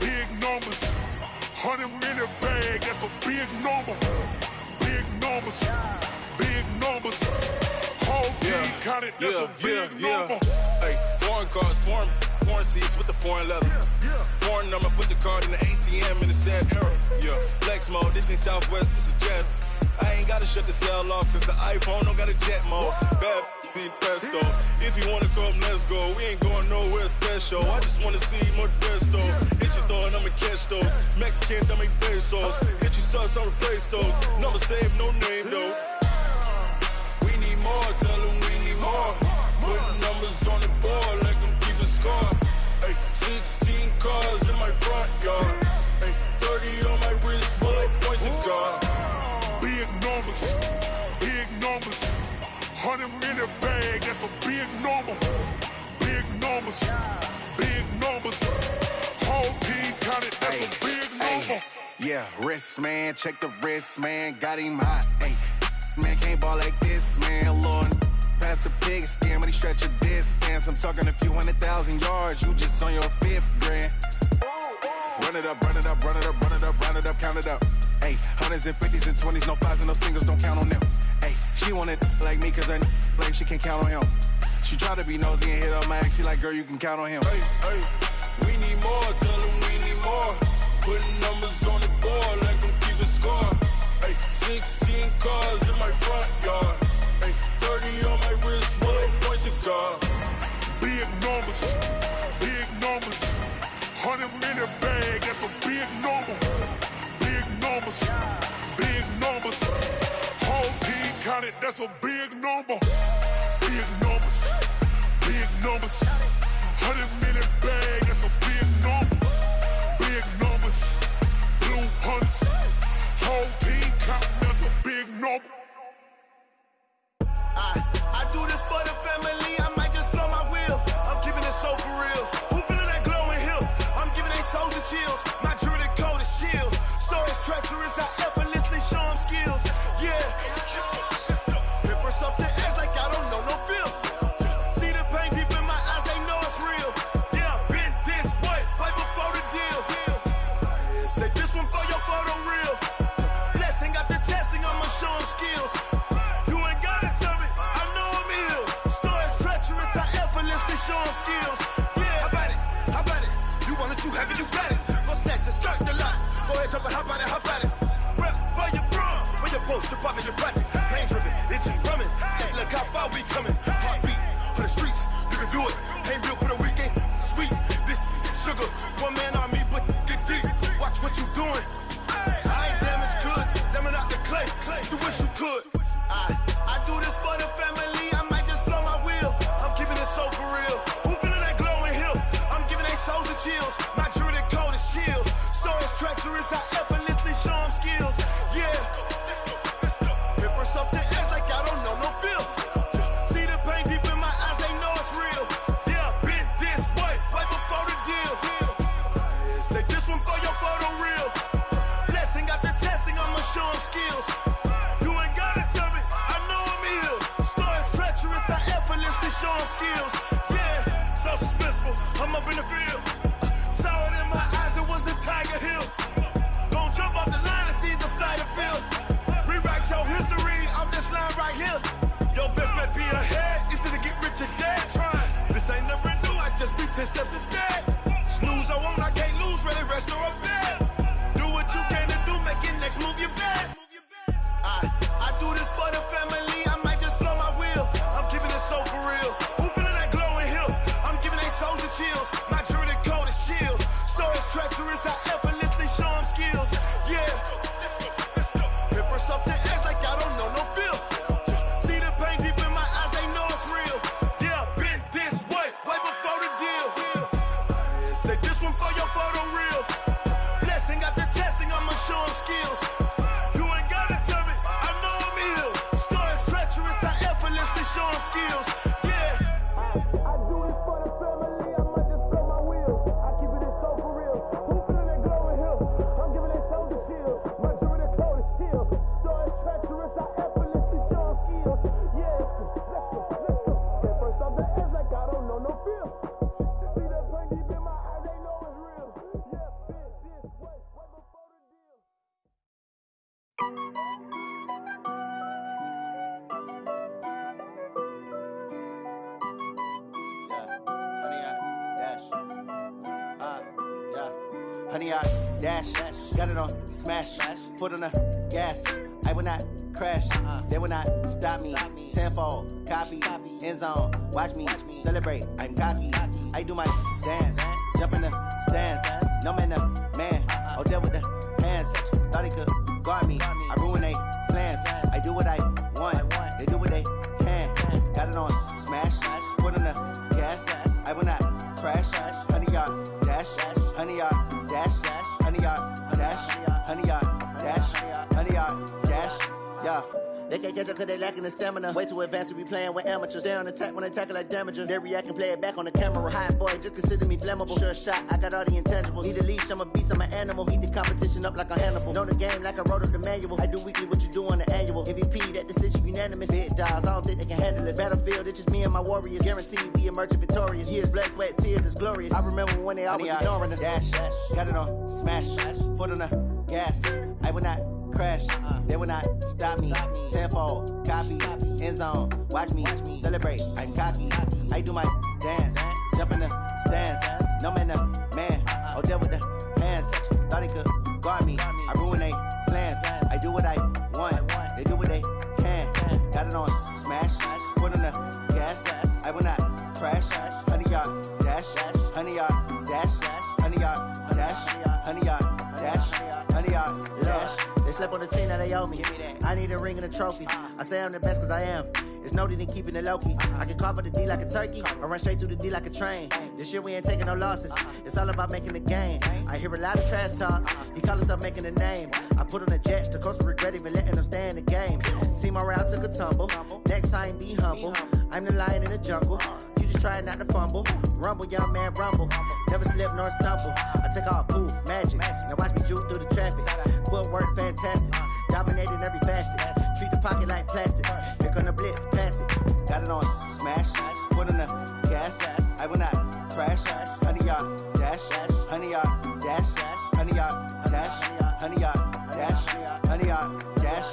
Big numbers, 100-minute bag, that's a big number. Big numbers, whole team counted, that's a big number. Hey, foreign cars, foreign seats with the foreign leather. Foreign number, put the card in the ATM in the sad era. Yeah, flex mode, this ain't Southwest, this is Jet. I ain't gotta shut the cell off, cause the iPhone don't got a jet mode. Bad need pesto. If you wanna come, let's go. We ain't going nowhere special. I just wanna see more desto. Hit your thought, I'ma catch those. Mexican, I make pesos. Hit your sauce, I'll replace those. Number save, no name though. We need more, tell them we need more. Putting 100-minute bag, that's a big number. Big numbers, big numbers. Whole team counted, that's a big number. Yeah, wrist man, check the wrist man, got him hot. Ay, man can't ball like this, man. Lord, past the pig skin when he stretch a distance. I'm talking a few 100,000 yards, you just on your 5th grand. Run it up, run it up, run it up, run it up, run it up, count it up. Ay, hundreds and 50s and 20s, no 5s and no singles, don't count on them. Ay, she want it like me cause her like she can't count on him. She try to be nosy and hit up my ex, she like, girl, you can count on him. Hey, we need more, tell them we need more. Putting numbers on the board like I'm keeping score. Hey, 16 cars in my front yard. Hey, 30 on my wrist, one point to guard. Big numbers, big numbers. 100-minute bag, that's a big number. Big numbers, big numbers. Whole team counted, that's a big number. Big numbers, big numbers. 100-minute bag, that's a big number. Big numbers, blue hunts. Whole team counting, that's a big number. I do this for the family, I might just blow my wheel. I'm keeping it so for real. Who feeling that glowing hill? I'm giving they soldier chills. My jewelry code is chill. Stories treacherous, I effortlessly show them skills. Yeah. Paper stuff the edge like I don't know no feel. See the pain deep in my eyes, they know it's real. Yeah, been this way, right before the deal. Say this one for your photo real. Blessing after testing, I'ma show them skills. You ain't gotta tell me, I know I'm ill. Stories treacherous, I effortlessly show them skills. Yeah, how about it? How about it? You want it, you have it, you got it. Go snatch it, start the lot. Go ahead, jump it, how about it, how about it? Rep for your bro, for your post, your pop, your projects. Pain driven, itching, drumming. Look how far we coming. Heartbeat for the streets, you can do it. Ain't built for the weekend, sweet. This sugar, one man army, but get deep. Watch what you doing. I ain't damaged goods, damn it out the clay. You wish you could. I do this for the family, I might just blow my wheel. I'm keeping it so for real. Who feeling that glowing hill? I'm giving they soldier chills. My jewelry code is chill. Stories treacherous, I effortlessly show them skills. Yeah. Paper stuff the edge like I don't know no feel. See the pain deep in my eyes, they know it's real. Yeah, been this way, right before the deal. Say this one for your photo real. Blessing after testing, I'ma show them skills. You ain't gotta tell me, I know I'm ill. Stories treacherous, I effortlessly show them skills. Yeah, so suspenseful, I'm up in the field. Saw it in my eyes, it was the Tiger Hill. Gon' jump off the line and see the flight of field. Rewrite your history, I'm this line right here. Your best bet be ahead, easy to get rich or dead. Trying, this ain't never new, I just be 10 steps instead. Snooze I won't, I can't lose, ready, rest or up bed. Do what you can to do, make your next move your best. I do this for the family, I might just blow my wheel. I'm keeping it so for real. Who feeling that glowing hill? I'm giving they soldier chills. My jewelry code is chill. Stories treacherous, I effortlessly show them skills. Yeah. Paper stuff the edge like I don't know no feel. See the pain deep in my eyes, they know it's real. Yeah, been this way, right before the deal. Say this one for your photo real. Blessing after testing, I'ma show them skills. You ain't gotta tell me, I know I'm ill. Stories treacherous, I effortlessly show them skills. Yeah. I do this for the family, I might just blow my wheel. I keep it so for real. Who feeling that glowing hill? I'm giving they soldier chills. My jewelry code is chill. Stories treacherous, I effortlessly show them skills. Yeah, let's go. Get first off the edge like I don't know no feel. See that pain deep in my eyes, they know it's real. Yeah, been this way, right before the deal. Honey, I dash, got it on smash, foot on the gas. I will not crash, they will not stop me. Tenfold, copy, end zone, watch me celebrate. I'm cocky, I do my dance, jump in the stands. No man, the man, oh, there with the hands. Thought he could guard me, I ruin they plans. I do what I want, they do what they can. Got it on smash, foot on the gas. I will not crash, honey, y'all dash, honey, y'all dash, honey, y'all dash, honey, y'all dash, honey, y'all dash, yeah. They can't catch up cause they lacking the stamina. Way too advanced to be playing with amateurs. Stay on attack when attack like damager. They react and play it back on the camera. Hot boy, just consider me flammable. Sure shot, I got all the intangibles. Need a leash, I'm a beast, I'm an animal. Eat the competition up like a Hannibal. Know the game like I wrote up the manual. I do weekly what you do on the annual. MVP, that decision unanimous. Big dogs, I don't think they can handle it. Battlefield, it's just me and my warriors. Guaranteed we emerge victorious. Years, blood, sweat, tears, it's glorious. I remember when they always ignoring us. Dash, got it on, smash, foot on the gas. I will not crash, they will not stop me. Tenfold, copy, end zone, watch me celebrate. I'm cocky, I do my dance, jump in the stands. No man, the man, oh, there with the hands. Thought he could guard me, I ruin they plans. I do what I want, they do what they can. Got it on, smash, foot on the gas. I will not crash, 100 yard dash, 100 yard dash, 100 yard dash, 100 yard dash, 100 yard dash. They slept on the team that they owe me. I need a ring and a trophy. I say I'm the best cause I am. It's no need in keeping it low-key. I can carve up the D like a turkey or run straight through the D like a train. This year we ain't taking no losses. It's all about making the game. I hear a lot of trash talk. He call himself making a name. I put on the Jets. The coach will regret even letting them stay in the game. Team morale took a tumble. Next time be humble. I'm the lion in the jungle. You just trying not to fumble. Rumble, young man, rumble. Never slip nor stumble. I take off, poof, magic. Now watch me juke through the traffic. Footwork fantastic. Dominating every facet. Treat the pocket like plastic. Here come the blitz, pass it. Got it on, smash. Foot on the gas. I will not crash. 100 yard dash. 100 yard dash. 100 yard dash. 100 yard dash. 100 yard dash.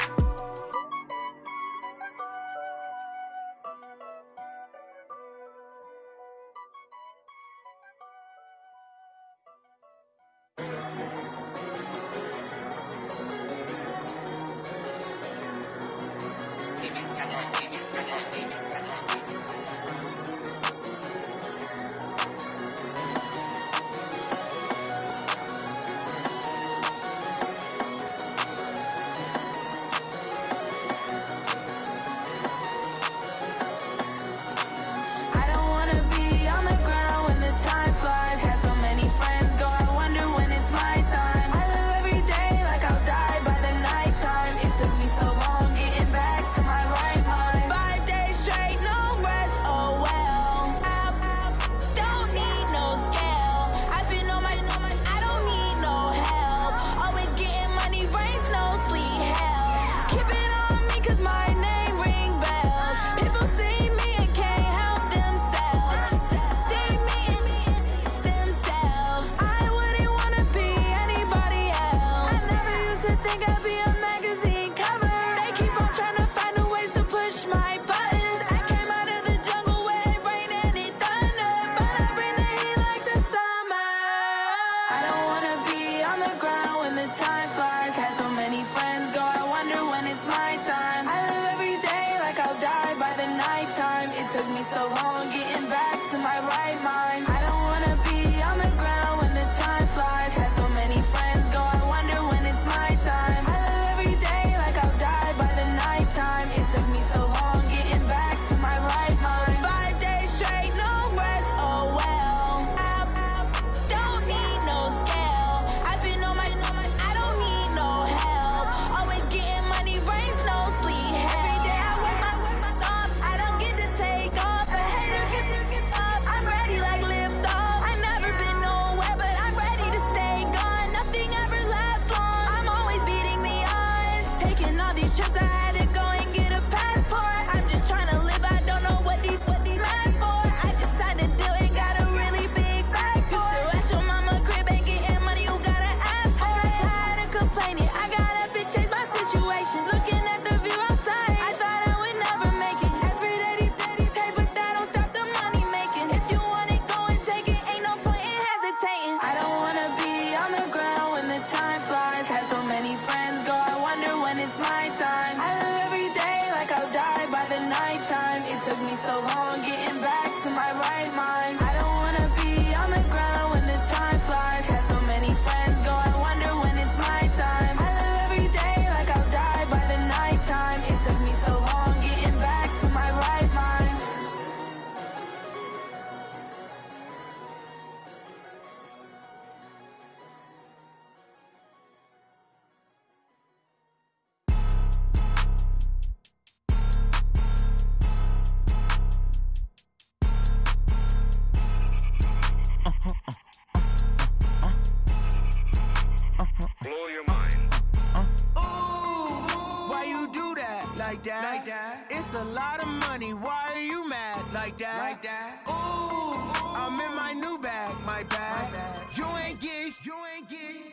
like that. It's a lot of money, why are you mad like that? Ooh, I'm in my new bag, my bad. You ain't get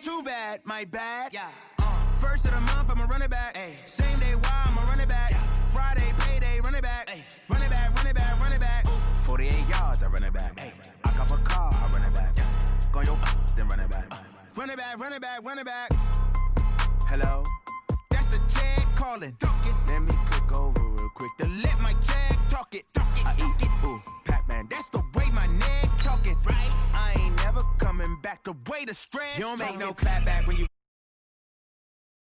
too bad, my bad. First of the month, I'ma run it back. Same day, why I'ma run it back. Friday, payday, run it back. Run it back, run it back, run it back. 48 yards, I run it back. I cop a car, I run it back. Go your then run it back. Run it back, run it back, run it back. Hello, that's the jag calling. Let me click over real quick to let my jag talk it. I eat it, ooh, Pac-Man, that's the way my neck talking. I ain't never coming back the way the stress. You don't make no clap back when you